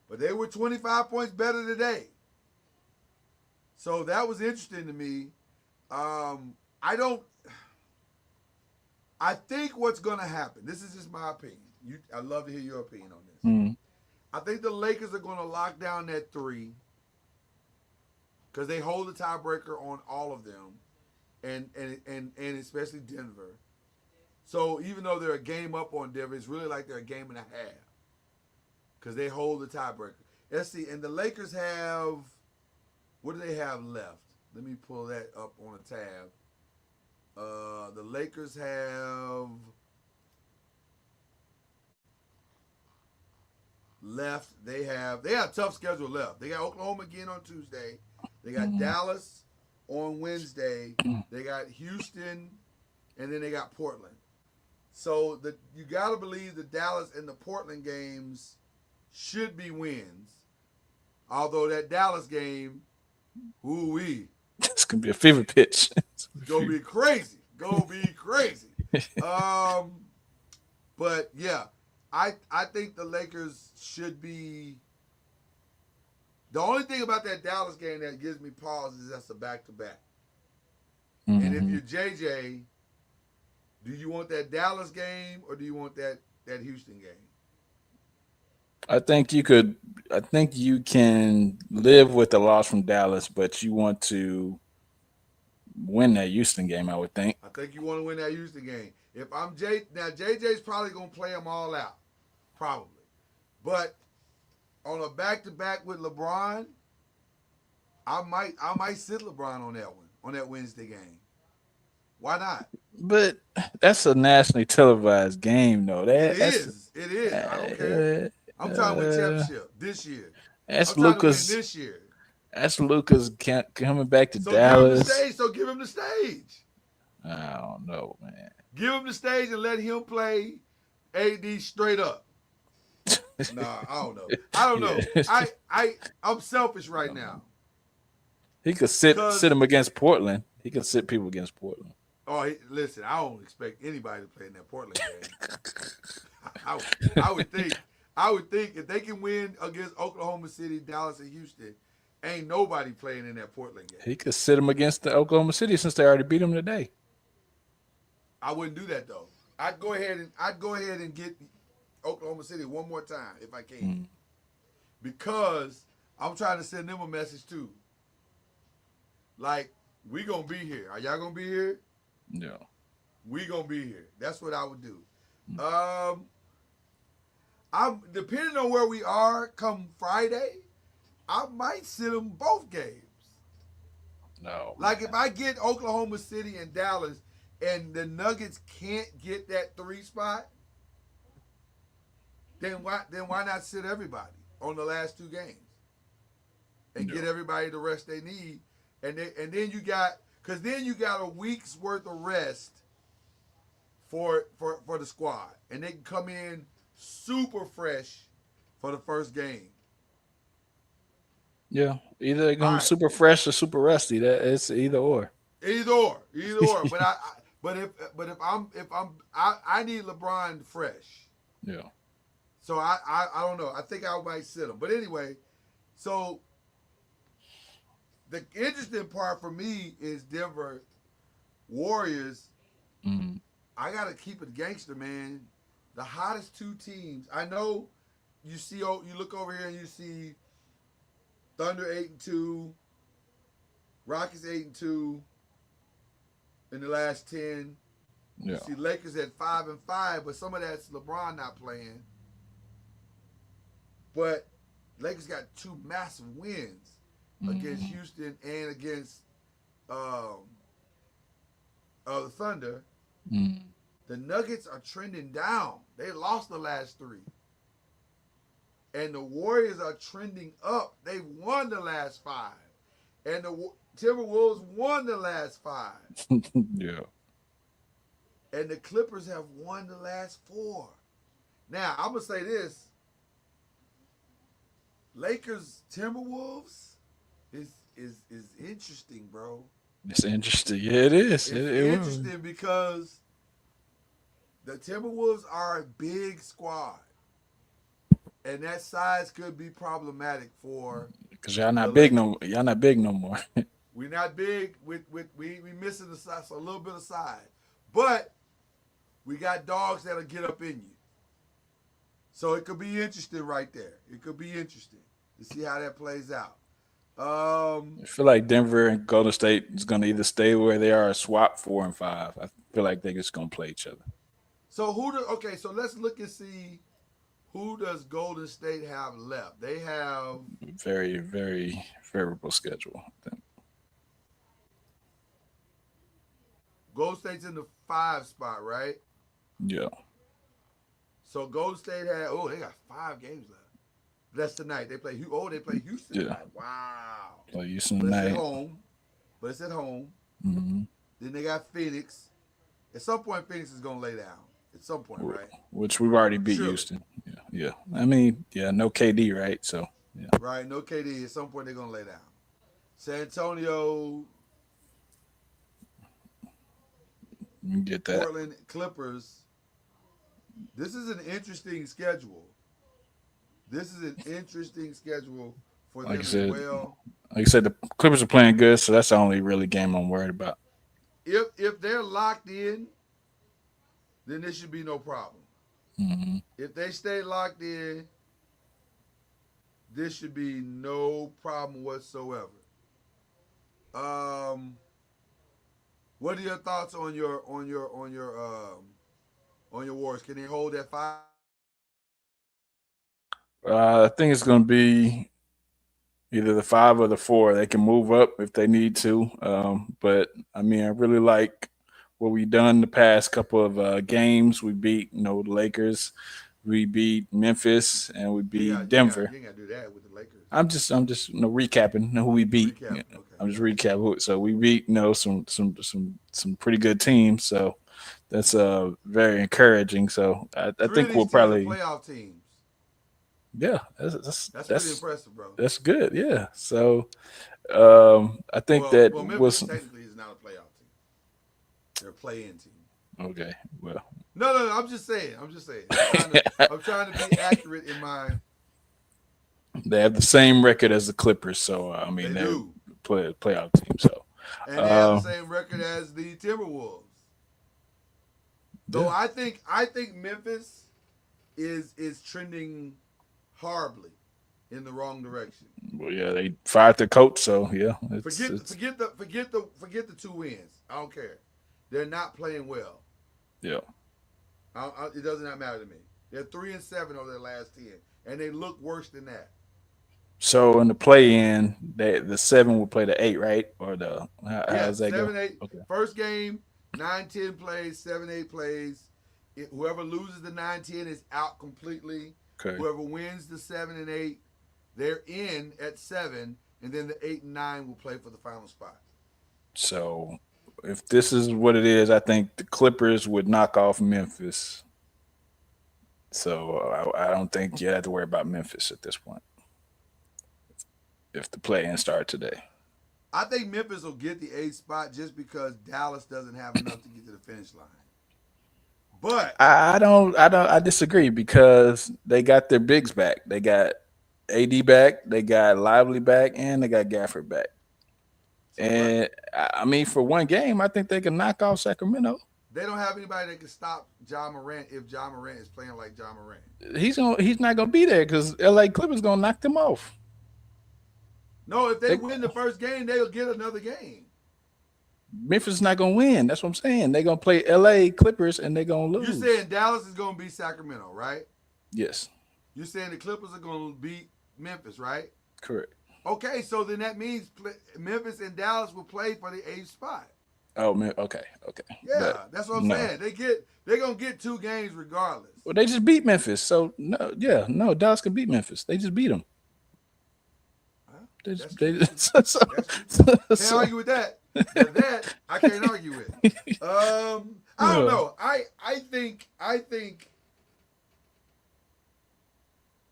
But they were 25 points better today. So that was interesting to me. I think what's going to happen, this is just my opinion. I'd love to hear your opinion on this. Mm. I think the Lakers are going to lock down that 3 because they hold the tiebreaker on all of them, and especially Denver. So even though they're a game up on Denver, it's really like they're a game and a half because they hold the tiebreaker. Let's see, and the Lakers have, what do they have left? Let me pull that up on a tab. The Lakers have left. They have a tough schedule left. They got Oklahoma again on Tuesday. They got Dallas on Wednesday. They got Houston, and then they got Portland. So you got to believe the Dallas and the Portland games should be wins. Although that Dallas game, ooh-wee. It's going to be a fever pitch. It's going to be crazy. But, yeah, I think the Lakers should be. The only thing about that Dallas game that gives me pause is that's a back-to-back. Mm-hmm. And if you're JJ, do you want that Dallas game or do you want that Houston game? I think you can live with the loss from Dallas, but you want to win that Houston game, I would think. I think you want to win that Houston game. If I'm now JJ's probably going to play them all out. Probably. But on a back-to-back with LeBron, I might sit LeBron on that one, on that Wednesday game. Why not? But that's a nationally televised game, though. It is. I don't care. I'm talking with championship this year. That's Luka's this year. That's Luka's coming back to Dallas. Give him the stage. I don't know, man. Give him the stage and let him play AD straight up. Nah, I don't know. I'm selfish right now. He could sit him against Portland. He could sit people against Portland. Oh, listen, I don't expect anybody to play in that Portland game. I would think if they can win against Oklahoma City, Dallas, and Houston, ain't nobody playing in that Portland game. He could sit him against the Oklahoma City since they already beat him today. I wouldn't do that though. I'd go ahead and get Oklahoma City one more time if I can, because I'm trying to send them a message too. Like, we gonna be here. Are y'all gonna be here? No. We gonna be here. That's what I would do. I'm depending on where we are come Friday, I might sit them both games. No. Like, if I get Oklahoma City and Dallas and the Nuggets can't get that 3 spot, then why not sit everybody on the last 2 games and get everybody the rest they need, and then you got a week's worth of rest for the squad, and they can come in super fresh for the first game. Yeah, either they're going super fresh or super rusty. That it's either or. Either or. But if I need LeBron fresh. Yeah. So I don't know. I think I might sit him. But anyway, so the interesting part for me is Denver Warriors. Mm-hmm. I gotta keep it gangster, man. The hottest 2 teams. I know you look over here and you see Thunder 8-2, Rockets 8-2 in the last 10. Yeah. You see Lakers at 5-5, but some of that's LeBron not playing. But Lakers got 2 massive wins against Houston and against the Thunder. Mm. The Nuggets are trending down. They lost the last 3. And the Warriors are trending up. They've won the last 5. And the Timberwolves won the last 5. Yeah. And the Clippers have won the last 4. Now, I'm going to say this. Lakers Timberwolves is interesting, bro. It's interesting. Yeah, it is. It's interesting because the Timberwolves are a big squad. And that size could be problematic for, because y'all not big no more. We're not big we missing the size, a little bit of size. But we got dogs that'll get up in you. So it could be interesting right there. It could be interesting to see how that plays out. I feel like Denver and Golden State is going to either stay where they are or swap 4 and 5. I feel like they're just going to play each other. So okay, so let's look and see who does Golden State have left. They have Very, very favorable schedule. I think. Golden State's in the 5 spot, right? Yeah. So Golden State they got 5 games left. That's tonight. They play Houston tonight. Wow. Play Houston But tonight. it's at home. Mm-hmm. Then they got Phoenix. At some point, Phoenix is gonna lay down. At some point, right? Which we've already beat Houston. Yeah. I mean, no KD, right? So yeah. Right, no KD. At some point, they're gonna lay down. San Antonio, You can get that. Portland, Clippers. This is an interesting schedule. For them as well. Like I said, the Clippers are playing good, so that's the only really game I'm worried about. If they're locked in, then there should be no problem. Mm-hmm. If they stay locked in, this should be no problem whatsoever. What are your thoughts on your Warriors? Can they hold that 5? I think it's going to be either the 5 or the 4. They can move up if they need to. But I mean, I really like what we've done the past couple of games. We beat the Lakers, we beat Memphis, and we beat Denver. You ain't got to do that with the Lakers. I'm just recapping who we beat. Okay. I'm just recapping. So we beat some pretty good teams. So that's very encouraging. So I think we'll probably playoff teams. Yeah, that's pretty impressive, bro. That's good. Yeah. So I think Memphis technically is not a playoff team. They're a play-in team. Okay. Well. No. I'm just saying. I'm trying to be accurate in my. They have the same record as the Clippers, so I mean they're playoff team. So. And they have the same record as the Timberwolves. So I think Memphis is trending horribly in the wrong direction. Well, yeah, they fired the coach, so yeah. Forget the 2 wins. I don't care. They're not playing well. Yeah. It does not matter to me. They're 3-7 over their last 10, and they look worse than that. So in the play-in, the 7 will play the 8, right? Or how does that 7, go? 8. Okay. First game, 9-10 plays, 7-8 plays. Whoever loses the 9-10 is out completely. Okay. Whoever wins the 7 and 8, they're in at 7, and then the 8 and 9 will play for the final spot. So if this is what it is, I think the Clippers would knock off Memphis. So I don't think you have to worry about Memphis at this point. If the play-in start today. I think Memphis will get the 8th spot just because Dallas doesn't have enough to get to the finish line. But I disagree because they got their bigs back. They got AD back, they got Lively back, and they got Gafford back. And I mean, for one game, I think they can knock off Sacramento. They don't have anybody that can stop Ja Morant if Ja Morant is playing like Ja Morant. He's not gonna be there because LA Clippers gonna knock them off. No, if they win the first game, they'll get another game. Memphis is not gonna win. That's what I'm saying. They're gonna play LA Clippers and they're gonna lose. You're saying Dallas is gonna beat Sacramento, right? Yes. You're saying the Clippers are gonna beat Memphis, right? Correct. Okay, so then that means Memphis and Dallas will play for the 8th spot. Oh man, okay. Yeah, that's what I'm saying. They're gonna get 2 games regardless. Well, they just beat Memphis, so Dallas can beat Memphis. They just beat them. Can't argue with that. That I can't argue with. I don't know. I think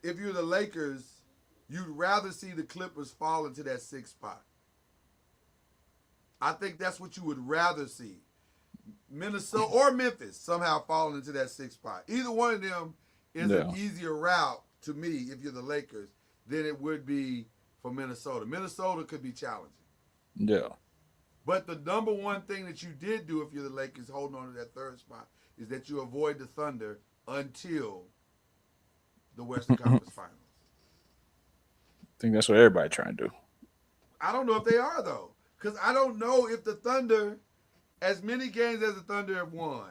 if you're the Lakers, you'd rather see the Clippers fall into that 6th spot. I think that's what you would rather see. Minnesota or Memphis somehow falling into that 6th spot. Either one of them is an easier route to me if you're the Lakers than it would be for Minnesota. Minnesota could be challenging. Yeah. But the number one thing that you did do if you're the Lakers holding on to that 3rd spot is that you avoid the Thunder until the Western Conference Finals. I think that's what everybody trying to do. I don't know if they are though, because I don't know if the Thunder, as many games as the Thunder have won,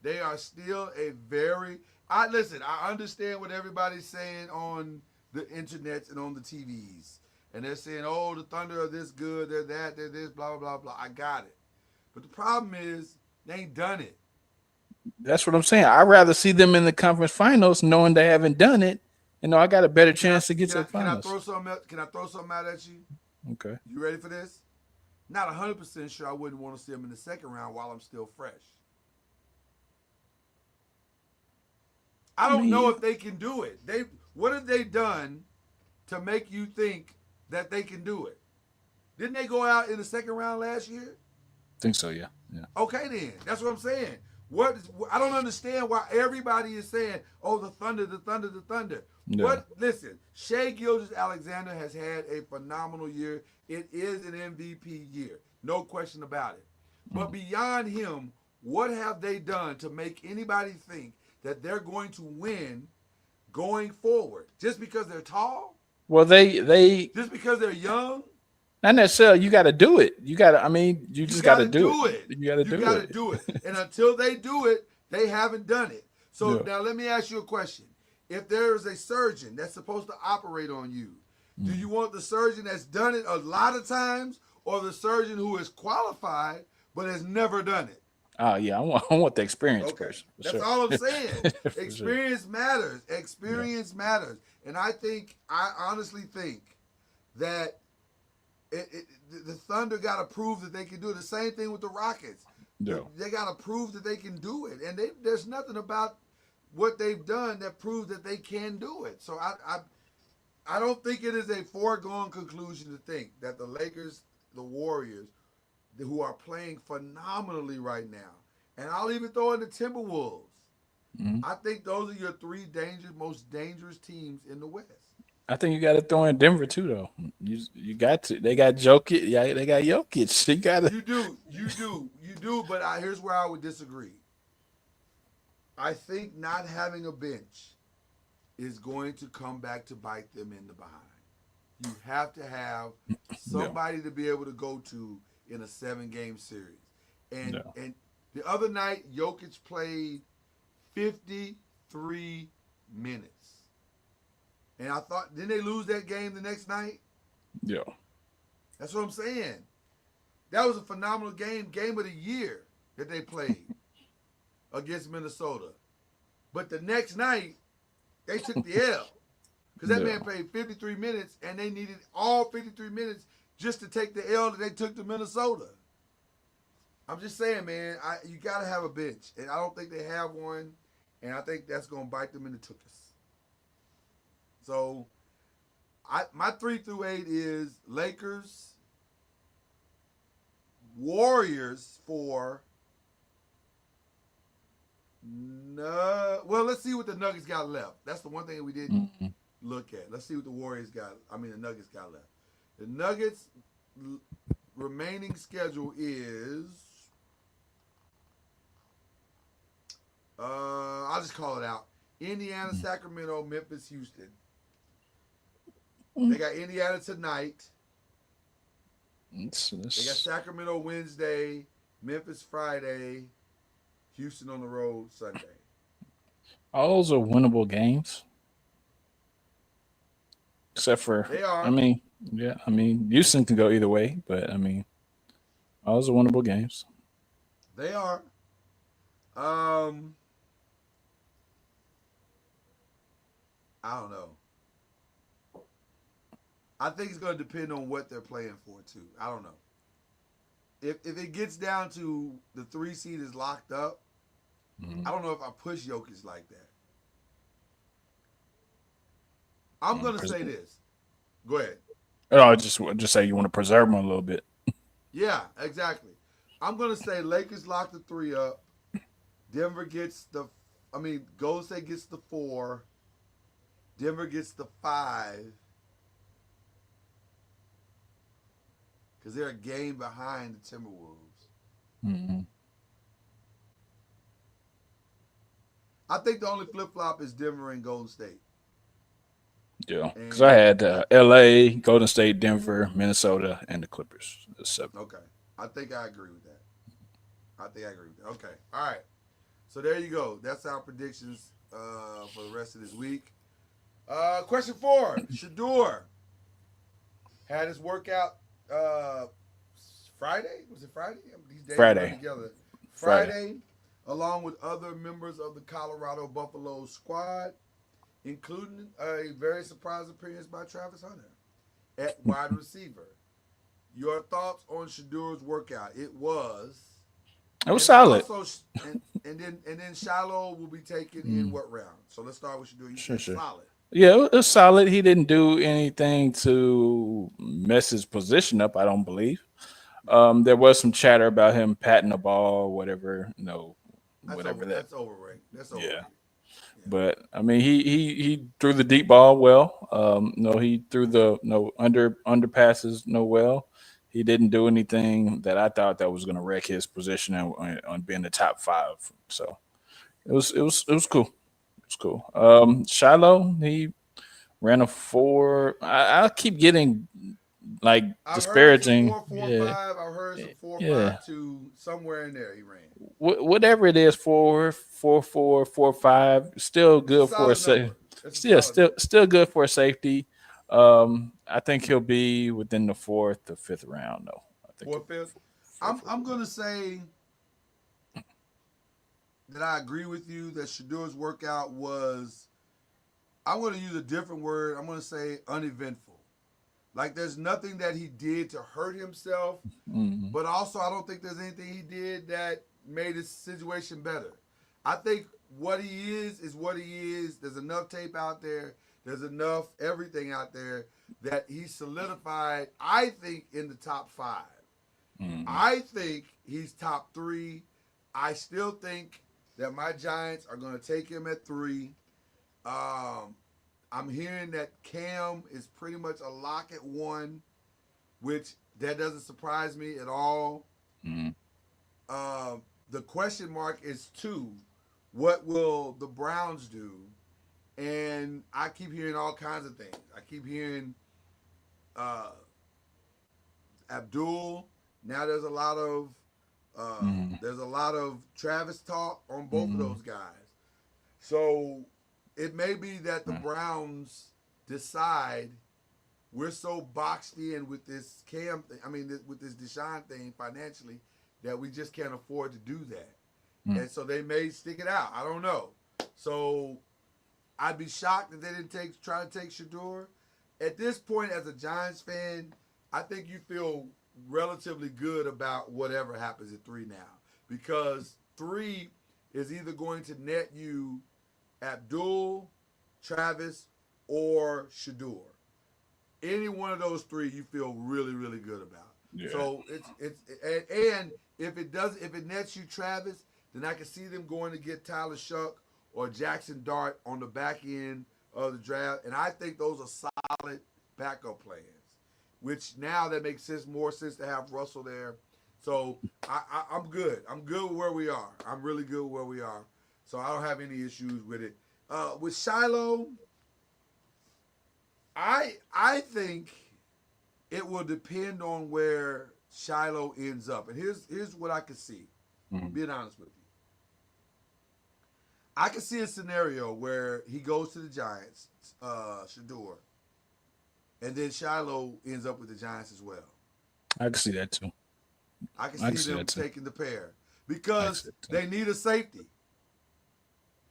they are still a very. I listen. I understand what everybody's saying on the internet and on the TVs, and they're saying, "Oh, the Thunder are this good, they're that, they're this, blah blah blah." I got it, but the problem is they ain't done it. That's what I'm saying. I'd rather see them in the conference finals, knowing they haven't done it, and know I got a better chance to get to the Can I finals. throw something? Can I throw something out at you? Okay. You ready for this? Not 100% sure I wouldn't want to see them in the second round while I'm still fresh. I don't know if they can do it. What have they done to make you think that they can do it? Didn't they go out in the second round last year? Think so, yeah. Yeah. Okay, then. That's what I'm saying. I don't understand why everybody is saying, "Oh, the Thunder, the Thunder, the Thunder." Yeah. What? Listen, Shai Gilgeous-Alexander has had a phenomenal year. It is an MVP year, no question about it. But beyond him, what have they done to make anybody think that they're going to win going forward? Just because they're tall? Well, they Just because they're young? not necessarily. You got to do it. You got to. I mean, you just got to do it. You got to do it. Do it. And until they do it, they haven't done it. So now let me ask you a question. If there is a surgeon that's supposed to operate on you, do you want the surgeon that's done it a lot of times, or the surgeon who is qualified but has never done it? Oh yeah, I want the experience person. That's all I'm saying. Experience matters. Experience matters. And I honestly think that the Thunder got to prove that they can do it. The same thing with the Rockets. Yeah. They got to prove that they can do it. And there's nothing about what they've done that proves that they can do it. So I don't think it is a foregone conclusion to think that the Lakers, the Warriors, who are playing phenomenally right now, and I'll even throw in the Timberwolves. Mm-hmm. I think those are your three most dangerous teams in the West. I think you got to throw in Denver too, though. You got to. They got Jokic. Yeah, they got Jokic. You got to. You do. But here's where I would disagree. I think not having a bench is going to come back to bite them in the behind. You have to have somebody to be able to go to in a 7-game series. And the other night, Jokic played 53 minutes. And I thought, didn't they lose that game the next night? Yeah. That's what I'm saying. That was a phenomenal game of the year that they played against Minnesota. But the next night, they took the L. Because that man played 53 minutes, and they needed all 53 minutes just to take the L that they took to Minnesota. I'm just saying, man, you got to have a bench. And I don't think they have one, and I think that's going to bite them in the tuchus. So, my 3 through 8 is Lakers, Warriors 4. No, well, let's see what the Nuggets got left. That's the one thing we didn't look at. Let's see what the the Nuggets got left. The Nuggets' remaining schedule is, I'll just call it out: Indiana, Sacramento, Memphis, Houston. They got Indiana tonight. They got Sacramento Wednesday, Memphis Friday, Houston on the road Sunday. All those are winnable games. Except for, they are. I mean, Houston can go either way, but all those are winnable games. They are. I don't know. I think it's going to depend on what they're playing for, too. I don't know. If it gets down to the 3 seed is locked up, I don't know if I push Jokic like that. I'm going to say this. Go ahead. Oh, just say you want to preserve them a little bit. Yeah, exactly. I'm going to say Lakers lock the 3 up. Denver gets Golden State gets the 4. Denver gets the 5. Because they're a game behind the Timberwolves. Mm-hmm. I think the only flip-flop is Denver and Golden State. Yeah, because I And had L.A., Golden State, Denver, Minnesota, and the Clippers. That's 7. okay, I think I agree with that. I think I agree with that. Okay, all right. So there you go. That's our predictions for the rest of this week. Question 4: Shador had his workout uh, Friday. Was it Friday? These days run Friday. together. Friday. Friday, along with other members of the Colorado Buffaloes squad, including a very surprise appearance by Travis Hunter at wide receiver. Your thoughts on Shadur's workout? It was, It was and solid. also, and then Shiloh will be taken in what round? So let's start with Shadur. You Sure, said sure. solid. Yeah, it was solid. He didn't do anything to mess his position up, I don't believe. There was some chatter about him patting the ball, whatever, That's over. whatever that. That's overrated. That's Yeah. overrated. Yeah. But I mean, he threw the deep ball well. No, he threw the under passes no well. He didn't do anything that I thought that was going to wreck his position on being the top 5. So it was cool. It was cool. Shiloh, he ran a 4. I keep getting like I've heard some disparaging. 4.45. Yeah, I've heard some four yeah. five to somewhere in there. He ran. Whatever it is, 4.4, 4.5, still It's a good for a solid safe. number. It's a Yeah, solid still number. still good for a safety. I think he'll be within the 4th or 5th round, though. I think Fourth, fifth. fourth, I'm fifth round. gonna say that I agree with you that Shadur's workout was. I'm gonna use a different word. I'm gonna say uneventful. Like there's nothing that he did to hurt himself, Mhm. but also I don't think there's anything he did that made his situation better. I think what he is what he is. There's enough tape out there. There's enough everything out there that he's solidified. I think in the top 5. Mhm. I think he's top 3. I still think that my Giants are going to take him at 3. Um, I'm hearing that Cam is pretty much a lock at 1, which that doesn't surprise me at all. Mhm. The question mark is 2. What will the Browns do? And I keep hearing all kinds of things. I keep hearing uh, Abdul. Now Mhm. there's a lot of Travis talk on both of Mhm. those guys. So it may be that the Mhm. Browns decide we're so boxed in with this Cam thing. I mean, with this Deshaun thing financially that we just can't afford to do that. Mhm. And so they may stick it out. I don't know. So I'd be shocked if they didn't try to take Shador. At this point, as a Giants fan, I think you feel relatively good about whatever happens at 3 now, because 3 is either going to net you Abdul, Travis, or Shador. Any one of those 3, you feel really, really good about. Yeah. So and if it nets you Travis, then I can see them going to get Tyler Shuck or Jackson Dart on the back end of the draft, and I think those are solid backup plans. Which now that makes more sense to have Russell there. So I'm good. I'm good with where we are. I'm really good with where we are. So I don't have any issues with it. With Shiloh, I think it will depend on where Shiloh ends up. And here's what I can see. Mhm. Being honest with you, I can see a scenario where he goes to the Giants, Shador, and then Shiloh ends up with the Giants as well. I can see that too. I can I can see see them that too. taking the pair I can see because that too. they need a safety.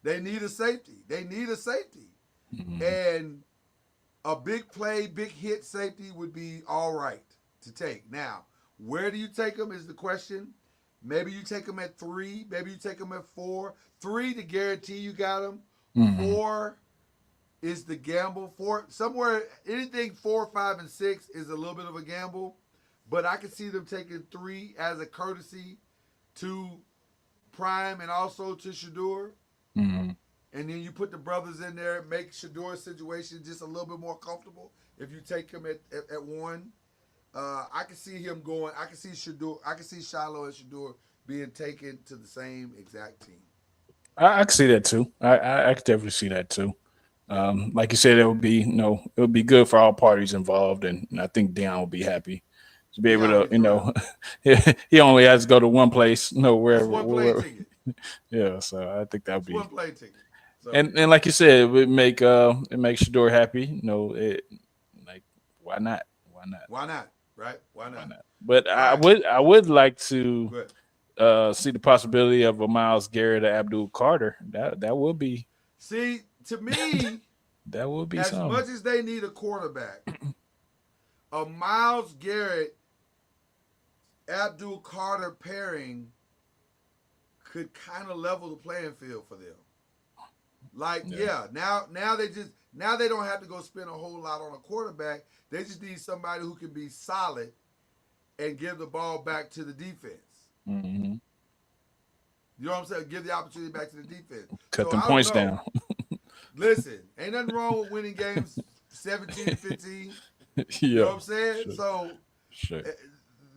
They need a safety. They need a safety. Mhm. And a big play, big hit safety would be all right to take. Now, where do you take them is the question. Maybe you take them at 3. Maybe you take them at 4. 3 to guarantee you got them. Mhm. 4 is the gamble. 4 somewhere anything 4, 5, and 6 is a little bit of a gamble. But I can see them taking 3 as a courtesy to Prime and also to Shador. Mhm. And then you put the brothers in there, make Shador's situation just a little bit more comfortable. If you take him at 1, I can see him going. I can see Shador. I can see Shiloh and Shador being taken to the same exact team. I can see that too. I can definitely see that too. Like you said, it would be it would be good for all parties involved, and I think Deion will be happy to be able Dion to be thrilled. he only has to go to one place, It's wherever, one plane wherever. ticket. Yeah, so I think that would It's one be plane ticket. So and like you said, it would make it makes Shador happy. Like why not? Why not? why not? Right? Why Why not? not? But All right. I would like to Good. see the possibility of a Miles Garrett or Abdul Carter. That would be See, to me, that would be as something. much as they need a quarterback, a Miles Garrett Abdul Carter pairing could kind of level the playing field for them. Like, Yeah. now they don't have to go spend a whole lot on a quarterback. They just need somebody who can be solid and give the ball back to the defense. Hmm. You know what I'm saying? Give the opportunity back to the defense. Cut So them I don't points know. down. Listen, ain't nothing wrong with winning games 17-15. You know Yeah, what I'm saying? sure, So sure. eh,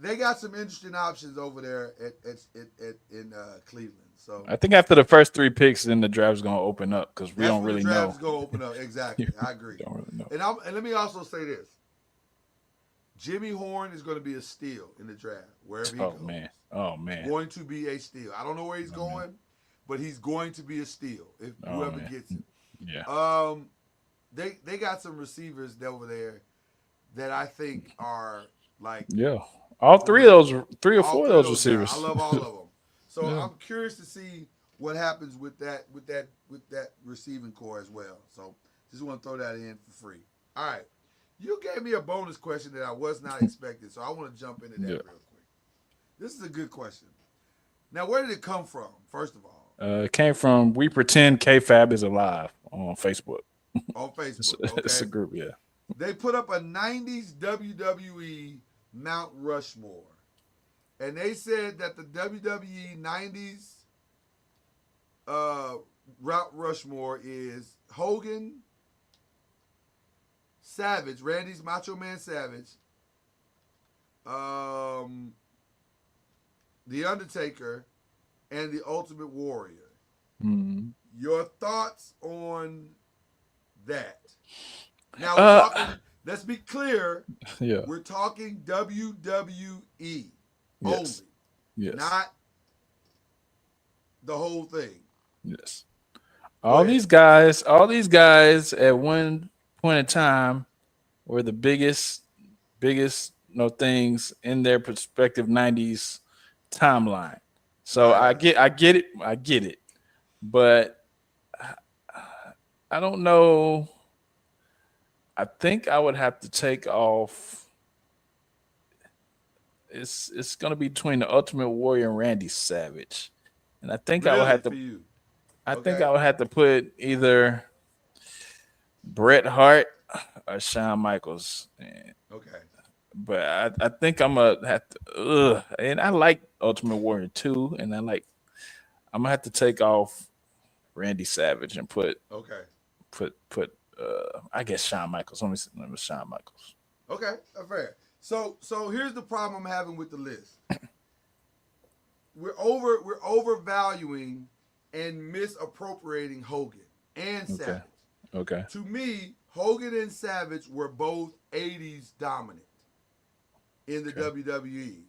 they got some interesting options over there in Cleveland. So I think after the first three picks, then the draft's gonna open up because we that's don't when the really draft know. is going to open up. Exactly. We I agree. don't really know. And let me also say this. Jimmy Horn is going to be a steal in the draft, wherever he Oh goes. man. Oh man. Going to be a steal. I don't know where he's Oh man. going, but he's going to be a steal if Oh whoever man. gets him. Yeah. They got some receivers over there that I think are like Yeah. All for three of real. those, three or All four of three of those those guys. I receivers. love all of them. So Yeah. I'm curious to see what happens with that receiving core as well. So just want to throw that in for free. All right. You gave me a bonus question that I was not expecting, so I want to jump into that Yeah. real quick. This is a good question. Now, where did it come from? First of all, It came from We Pretend KFAB is Alive on Facebook. on It's, Facebook, it's a okay? group, yeah. They put up a 90s WWE Mount Rushmore. And they said that the WWE 90s Mount Rushmore is Hogan, Savage, Randy's Macho Man Savage, The Undertaker, and The Ultimate Warrior. Mhm. Your thoughts on that? Now we're Uh, talking. Let's be clear. yeah. We're talking WWE only, Yes. Yes. not the whole thing. Yes. Go All ahead. these guys at one point in time were the biggest things in their prospective 90s timeline. So Right. I get it. But I don't know. I think I would have to take off. It's gonna be between the Ultimate Warrior and Randy Savage, and I think I would Really, have for to. you? I think Okay. I would have to put either Bret Hart or Shawn Michaels. Okay. But I think I'm gonna have to. And I like Ultimate Warrior too, and I'm gonna have to take off Randy Savage and Okay. put I guess Shawn Michaels. Let me Shawn Michaels. Okay. Fair. So here's the problem I'm having with the list. We're overvaluing and misappropriating Hogan and Okay. Savage. Okay. To me, Hogan and Savage were both 80s dominant in the WWE.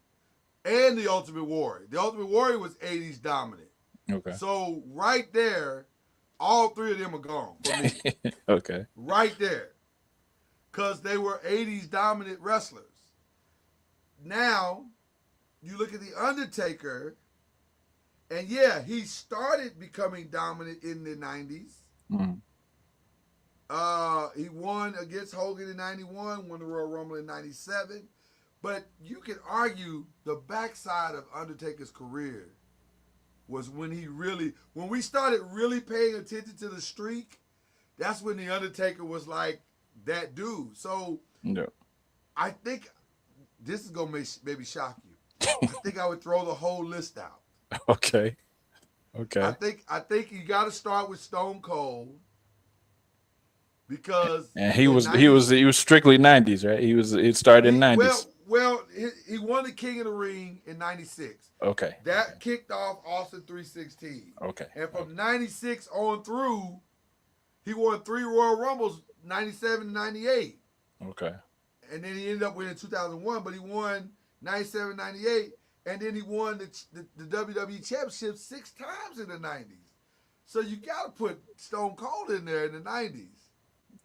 And the Ultimate Warrior. The Ultimate Warrior was 80s dominant. Okay. So right there, all three of them are gone for me. Okay. Right there. Because they were 80s dominant wrestlers. Now, you look at The Undertaker, and yeah, he started becoming dominant in the 90s. Mhm. He won against Hogan in 91, won the Royal Rumble in 97. But you can argue the backside of Undertaker's career was when we started really paying attention to the streak, that's when The Undertaker was like that dude. So Yeah. I think this is going to maybe shock you. I think I would throw the whole list out. Okay. Okay. I think you got to start with Stone Cold because And he was strictly 90s, right? It started in 90s. he won the King of the Ring in 96. Okay. That kicked off Austin 316. Okay. And from 96 on through, He won 3 Royal Rumbles, 97 and 98. Okay. And then he ended up winning 2001, but he won 97, 98, and then he won the WWE Championship 6 times in the 90s. So you got to put Stone Cold in there in the 90s.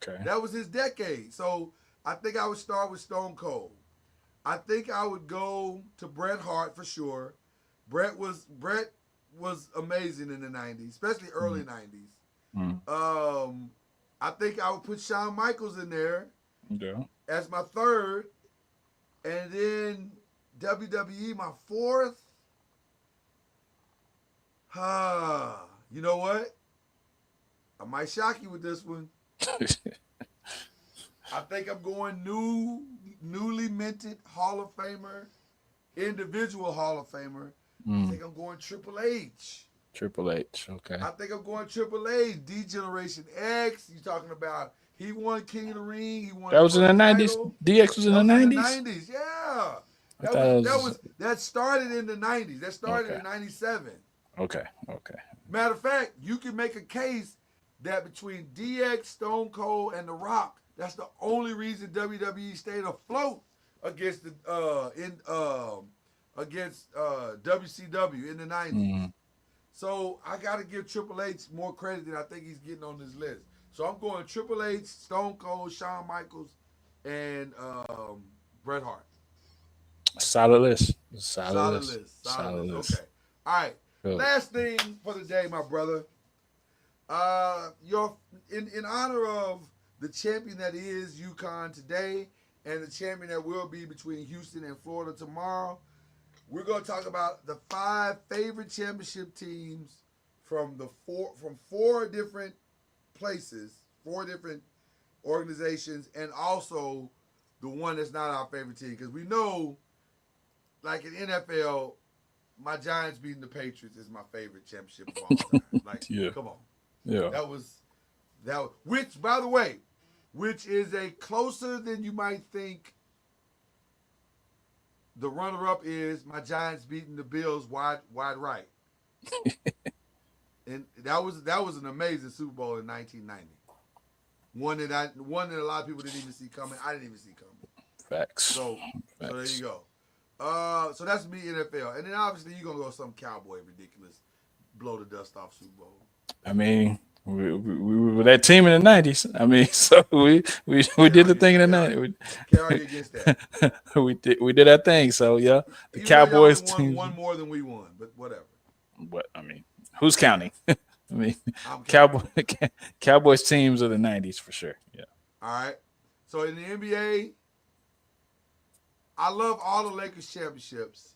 Okay. That was his decade. So I think I would start with Stone Cold. I think I would go to Bret Hart for sure. Bret was amazing in the 90s, especially early 90s. I think I would put Shawn Michaels in there as my third. And then WWE, my fourth. You know what? I might shock you with this one. I think I'm going newly minted Hall of Famer, individual Hall of Famer. I think I'm going Triple H. Triple H, okay. I think I'm going Triple H. D-Generation X. You talking about he won King of the Ring. He won. That was in the 90s. Title. DX was in the 90s. In the 90s, yeah. That started in the 90s. That started in 97. Okay. Matter of fact, you can make a case that between DX, Stone Cold, and The Rock, that's the only reason WWE stayed afloat against WCW in the 90s. So I got to give Triple H more credit than I think he's getting on this list. So I'm going Triple H, Stone Cold, Shawn Michaels, and Bret Hart. Solid list. Solid list. Okay. All right. Good. Last thing for the day, my brother. In honor of the champion that is UConn today and the champion that will be between Houston and Florida tomorrow, we're going to talk about the 5 favorite championship teams from four different places, 4 different organizations, and also the one that's not our favorite team. Because we know, like in NFL, my Giants beating the Patriots is my favorite championship of all time. Like, come on. Yeah. That was, which, by the way, which is a closer than you might think. The runner-up is my Giants beating the Bills wide right. And that was an amazing Super Bowl in 1990. One that a lot of people didn't even see coming. I didn't even see coming. Facts. So there you go. So that's me, NFL. And then obviously you're going to go some cowboy ridiculous, blow the dust off Super Bowl. I mean, we were that team in the 90s. I mean, so we did the thing in the 90s. Can't argue against that. we did our thing. So, yeah, the Even Cowboys team won more than we won, but whatever. But, I mean, who's counting? I mean, Cowboys teams of the 90s for sure. Yeah. All right. So, in the NBA, I love all the Lakers championships,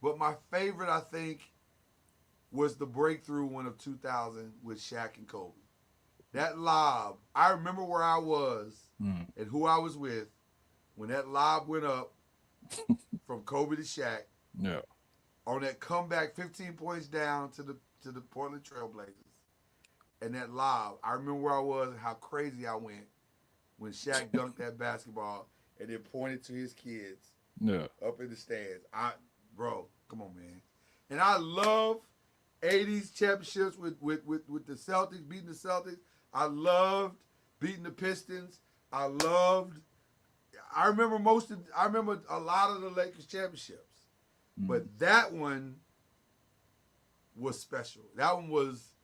but my favorite, I think, was the breakthrough one of 2000 with Shaq and Kobe. That lob, I remember where I was and who I was with when that lob went up from Kobe to Shaq. Yeah. On that comeback, 15 points down to the Portland Trailblazers. And that lob, I remember where I was and how crazy I went when Shaq dunked that basketball and then pointed to his kids up in the stands. Bro, come on, man. And I love 80s championships with the Celtics, beating the Celtics. I loved beating the Pistons. I remember a lot of the Lakers championships. But that one was special. That one was,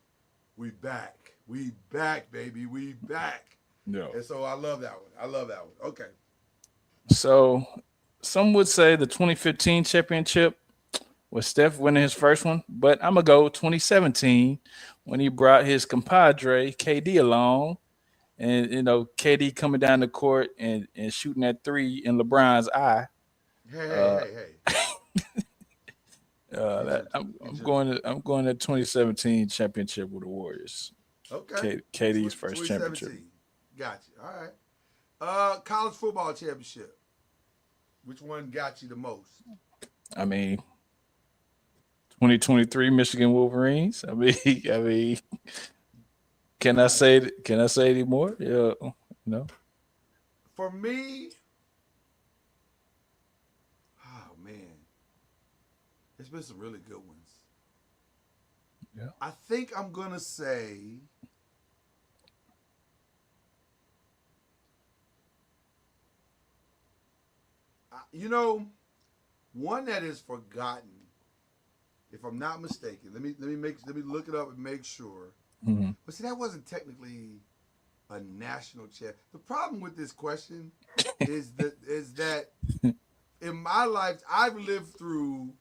we back. We back, baby. We back. Yeah. And so I love that one. Okay. So some would say the 2015 championship was Steph winning his first one, but I'm going to go 2017 when he brought his compadre, KD, along. And, KD coming down the court and shooting that 3 in LeBron's eye. Hey. I'm going to 2017 championship with the Warriors. Okay. KD's first championship. Got you. All right. College football championship. Which one got you the most? I mean, 2023 Michigan Wolverines. I mean, can I say any more? Yeah, no. For me, oh man, there's been some really good ones. Yeah. I think I'm gonna say You know, one that is forgotten, if I'm not mistaken. Let me look it up and make sure. Mm-hmm. But see, that wasn't technically a national champ. The problem with this question is that in my life I've lived through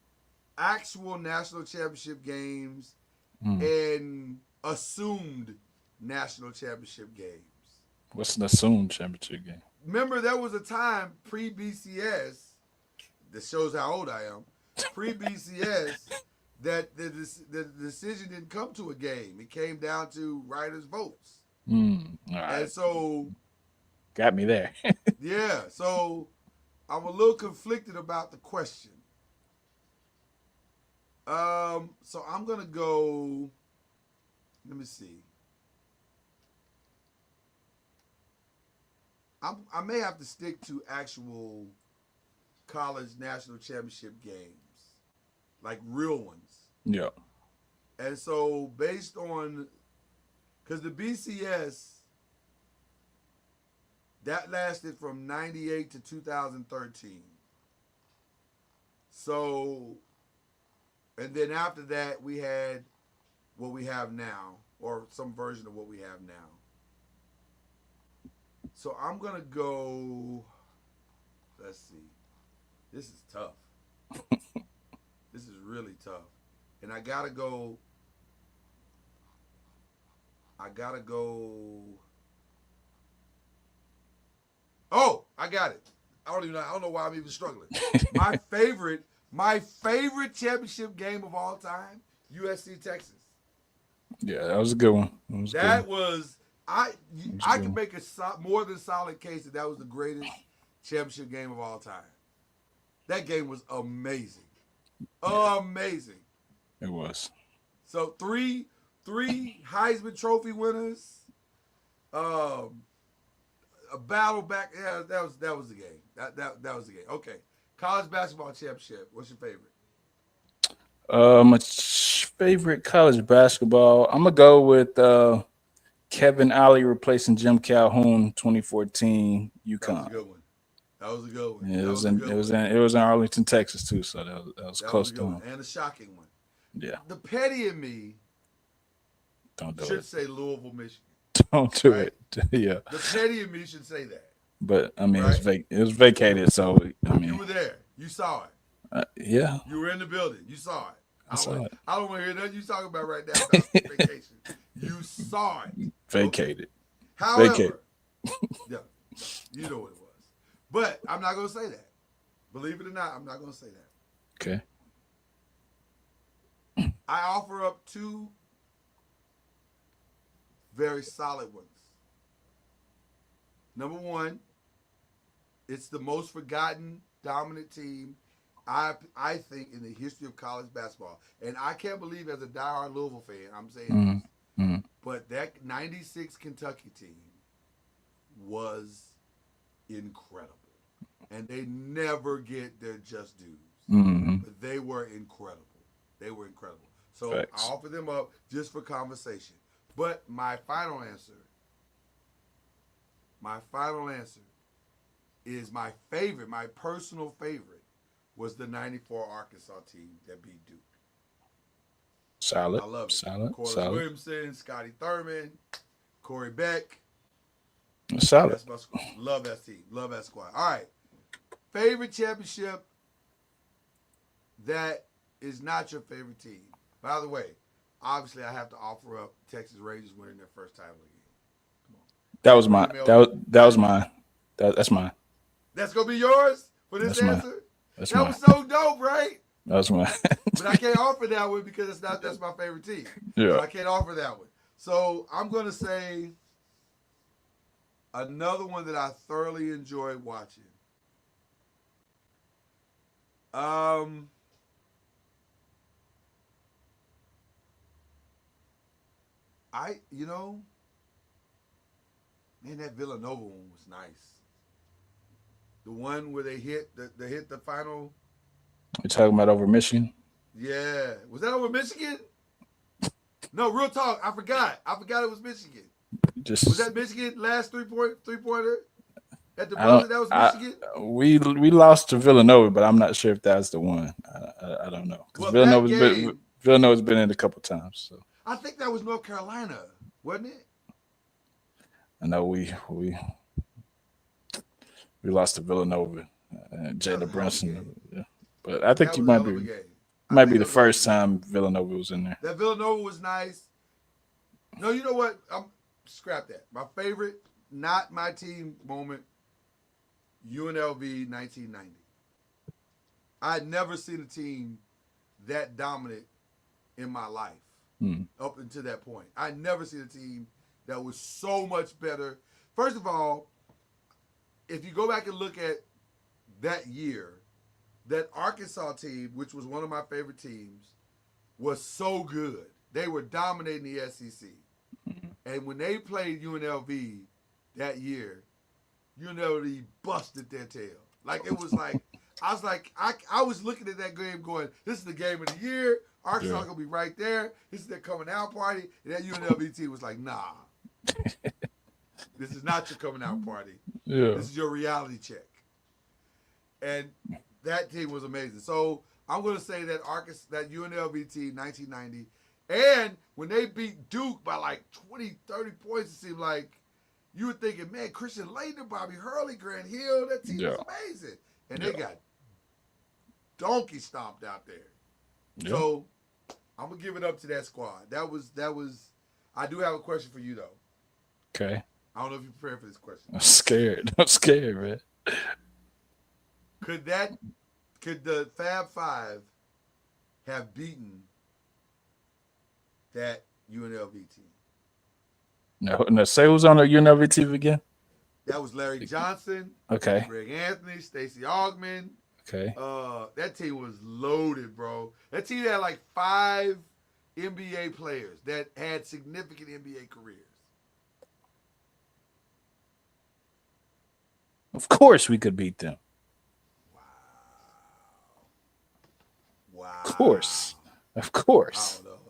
actual national championship games and assumed national championship games. What's an assumed championship game? Remember, there was a time pre-BCS. This shows how old I am. Pre-BCS, that the decision didn't come to a game. It came down to writers' votes. All right. And so, got me there. yeah. So I'm a little conflicted about the question. So I'm gonna go. Let me see. I may have to stick to actual college national championship games, like real ones. Yeah. And so based on, because the BCS, that lasted from 98 to 2013. So, and then after that, we had what we have now, or some version of what we have now. So I'm going to go, let's see. This is tough. This is really tough. And I got to go. Oh, I got it. I don't know why I'm even struggling. My favorite championship game of all time, USC Texas. Yeah, that was a good one. I could make a more than solid case that was the greatest championship game of all time. That game was amazing. Amazing. It was. So three Heisman Trophy winners. A battle back. Yeah, that was the game. That was the game. Okay. College basketball championship. What's your favorite? My favorite college basketball. I'm gonna go with Kevin Ollie replacing Jim Calhoun, 2014 UConn. That was a good one. Yeah, it was in Arlington, Texas too. So that was close to home. And a shocking one. Yeah. The petty in me should say Louisville, Michigan. Don't do it. Yeah. The petty in me should say that. But I mean, right? it was vacated. So I mean, you were there. You saw it. Yeah. You were in the building. You saw it. I saw it. I don't want to hear nothing you talking about right now about vacation. You saw it. Vacated. Okay. However, vacated. Yeah, you know what it was. But I'm not going to say that. Believe it or not, I'm not going to say that. Okay. I offer up two very solid ones. Number one, it's the most forgotten dominant team I think in the history of college basketball. And I can't believe as a diehard Louisville fan, I'm saying this. But that 96 Kentucky team was incredible. And they never get their just dues. But they were incredible. So Facts. I offer them up just for conversation. But my final answer is my favorite, my personal favorite, was the 94 Arkansas team that beat Duke. Solid. I love it. Solid. Corliss solid. Williamson, Scotty Thurman, Corey Beck. Solid. That's my squad. Love that team. Love that squad. All right. Favorite championship that is not your favorite team. By the way, obviously I have to offer up Texas Rangers winning their first title again. Come on. That was mine. That was mine. That's mine. That's gonna be yours for this That's answer? mine. That's that mine. was so dope, right? That was mine. But I can't offer that one because that's my favorite team. Yeah. So I can't offer that one. So I'm gonna say another one that I thoroughly enjoyed watching. Man, that Villanova one was nice. The one where they hit the final. You're talking about over Michigan? Yeah. Was that over Michigan? No, real talk. I forgot it was Michigan. Was that Michigan last three-pointer? At the I buzzer, don't. that was Michigan. We lost to Villanova, but I'm not sure if that's the one. I don't know because Well, that game, Villanova's been in a couple times. So I think that was North Carolina, wasn't it? I know we lost to Villanova, That was Jalen a hell of a Brunson. game. Yeah. But I think That you was a might hell be of a game. I might think be that the was a hell of a first game. time Villanova was in there. That Villanova was nice. No, you know what? Scrap that. My favorite, not my team moment, UNLV 1990. I had never seen a team that dominant in my life up until that point. I had never seen a team that was so much better. First of all, if you go back and look at that year, that Arkansas team, which was one of my favorite teams, was so good. They were dominating the SEC. And when they played UNLV that year, UNLV busted their tail. Like, it was like, I was looking at that game going, this is the game of the year. Arkansas going to be right there. This is their coming out party. And that UNLV team was like, nah. This is not your coming out party. Yeah. This is your reality check. And that team was amazing. So I'm going to say that that UNLV team, 1990, and when they beat Duke by like 20, 30 points, it seemed like you were thinking, man, Christian Laettner, Bobby Hurley, Grant Hill, that team was amazing. And they got donkey stomped out there. Yeah. So I'm going to give it up to that squad. That was. I do have a question for you, though. Okay. I don't know if you're prepared for this question. I'm scared, man. Could the Fab Five have beaten that UNLV team? No. Say who's on the UNLV team again? That was Larry Johnson. Okay. Greg Anthony, Stacey Augmon. Okay. That team was loaded, bro. That team had like 5 NBA players that had significant NBA careers. Of course we could beat them. Wow. Of course.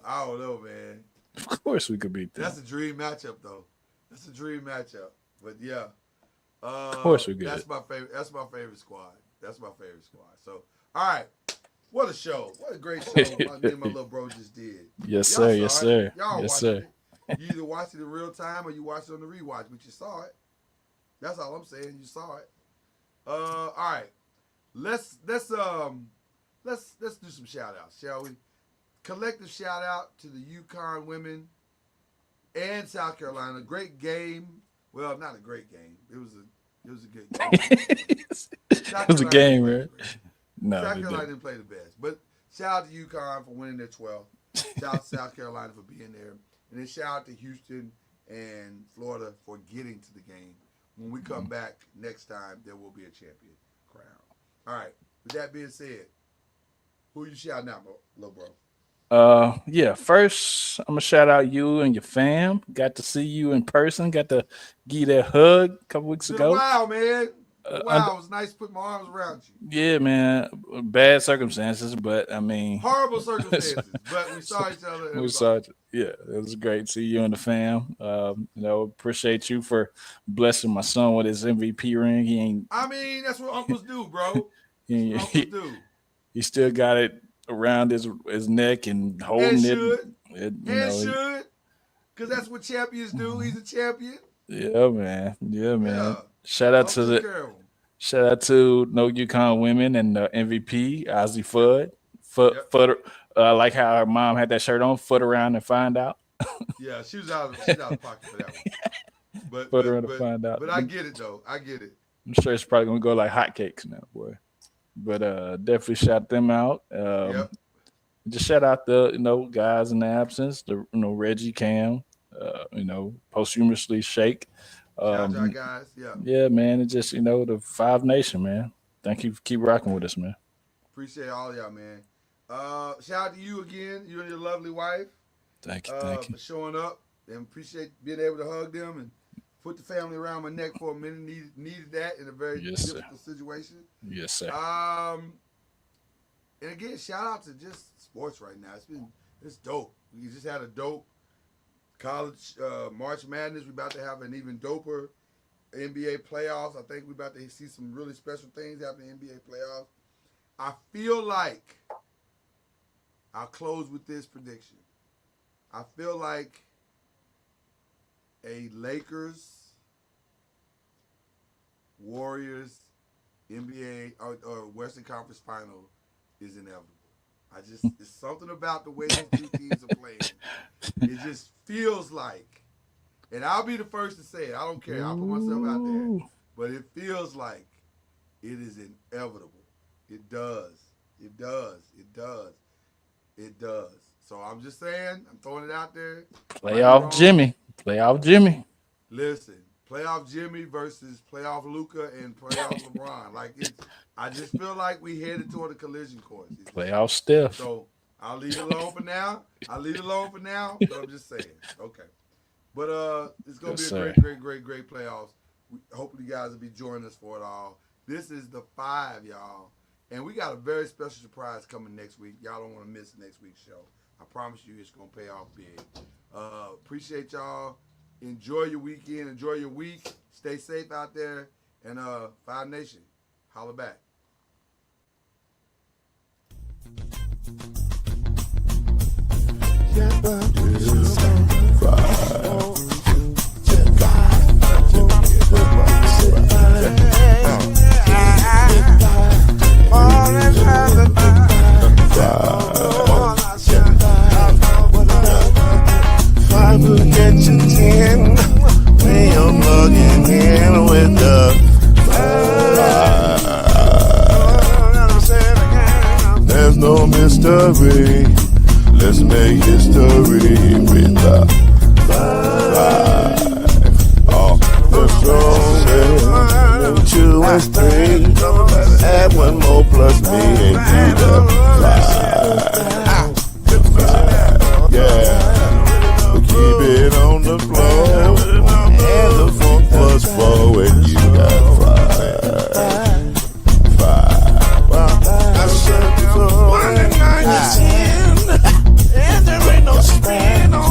I don't know, man. Of course we could beat them. That's a dream matchup, though. That's a dream matchup. But yeah. Of course we could. That's my favorite squad. So, all right. What a show. What a great show me and my little bro just did. Yes, sir. Yes, sir. Y'all yes, sir. It. You either watched it in real time or you watched it on the rewatch, but you saw it. That's all I'm saying. You saw it. All right. Let's do some shout outs, shall we? Collective shout out to the UConn women and South Carolina. Great game. Well, not a great game. It was a good game. It was a game, man. No, South Carolina didn't play the best. But shout out to UConn for winning their 12th. Shout out to South Carolina for being there. And then shout out to Houston and Florida for getting to the game. When we come back next time, there will be a champion crown. All right. With that being said, who you shouting out, little bro? First I'm gonna shout out you and your fam. Got to see you in person. Got to give you that hug a couple weeks ago. Wow, man. Wow, it was nice to put my arms around you. Yeah, man. Bad circumstances, but I mean horrible circumstances. But we saw each other. Yeah, it was great to see you and the fam. Appreciate you for blessing my son with his MVP ring. That's what uncles do, bro. Uncles do. He still got it around his neck and holding it. Should. Because that's what champions do. He's a champion. Yeah, man. Yeah. Shout out to No UConn women and the MVP, Ozzy Fudd. I like how her mom had that shirt on. Foot around and find out. Yeah, she was out of pocket for that one. But foot around to find out. But I get it though. I get it. I'm sure it's probably gonna go like hotcakes now, boy. But definitely shout them out. Just shout out the guys in the absence. Reggie, Cam. Posthumously Shake. Shout out guys. Yeah, man. It's just the Five Nation, man. Thank you for keep rocking with us, man. Appreciate all of y'all, man. Shout out to you again, you and your lovely wife. Thank you. For showing up, and appreciate being able to hug them and put the family around my neck for a minute. Needed that in a very difficult situation. Yes, sir. And again, shout out to just sports right now. It's dope. We just had a dope college March Madness. We're about to have an even doper NBA playoffs. I think we're about to see some really special things happen in NBA playoffs. I feel like I'll close with this prediction. I feel like a Lakers, Warriors, NBA or Western Conference Final is inevitable. It's something about the way these two teams are playing. It just feels like, and I'll be the first to say it. I don't care. I'll put myself out there. But it feels like it is inevitable. It does. It does. It does. It does. So I'm just saying, I'm throwing it out there. Playoff Jimmy. Playoff Jimmy. Listen, playoff Jimmy versus playoff Luka and playoff LeBron. I just feel like we headed toward a collision course. Playoff Steph. So I'll leave it alone for now. But I'm just saying. Okay. But it's going to be a great playoffs. Hopefully you guys will be joining us for it all. This is the 5, y'all. And we got a very special surprise coming next week. Y'all don't want to miss next week's show. I promise you it's going to pay off big. Appreciate y'all. Enjoy your weekend. Enjoy your week. Stay safe out there. And Five Nation, holla back. I'm plugging in with the there's no mystery. Let's make history with the 5. Oh, the strongest. 2 and 3. Add 1 more plus me and do the 5.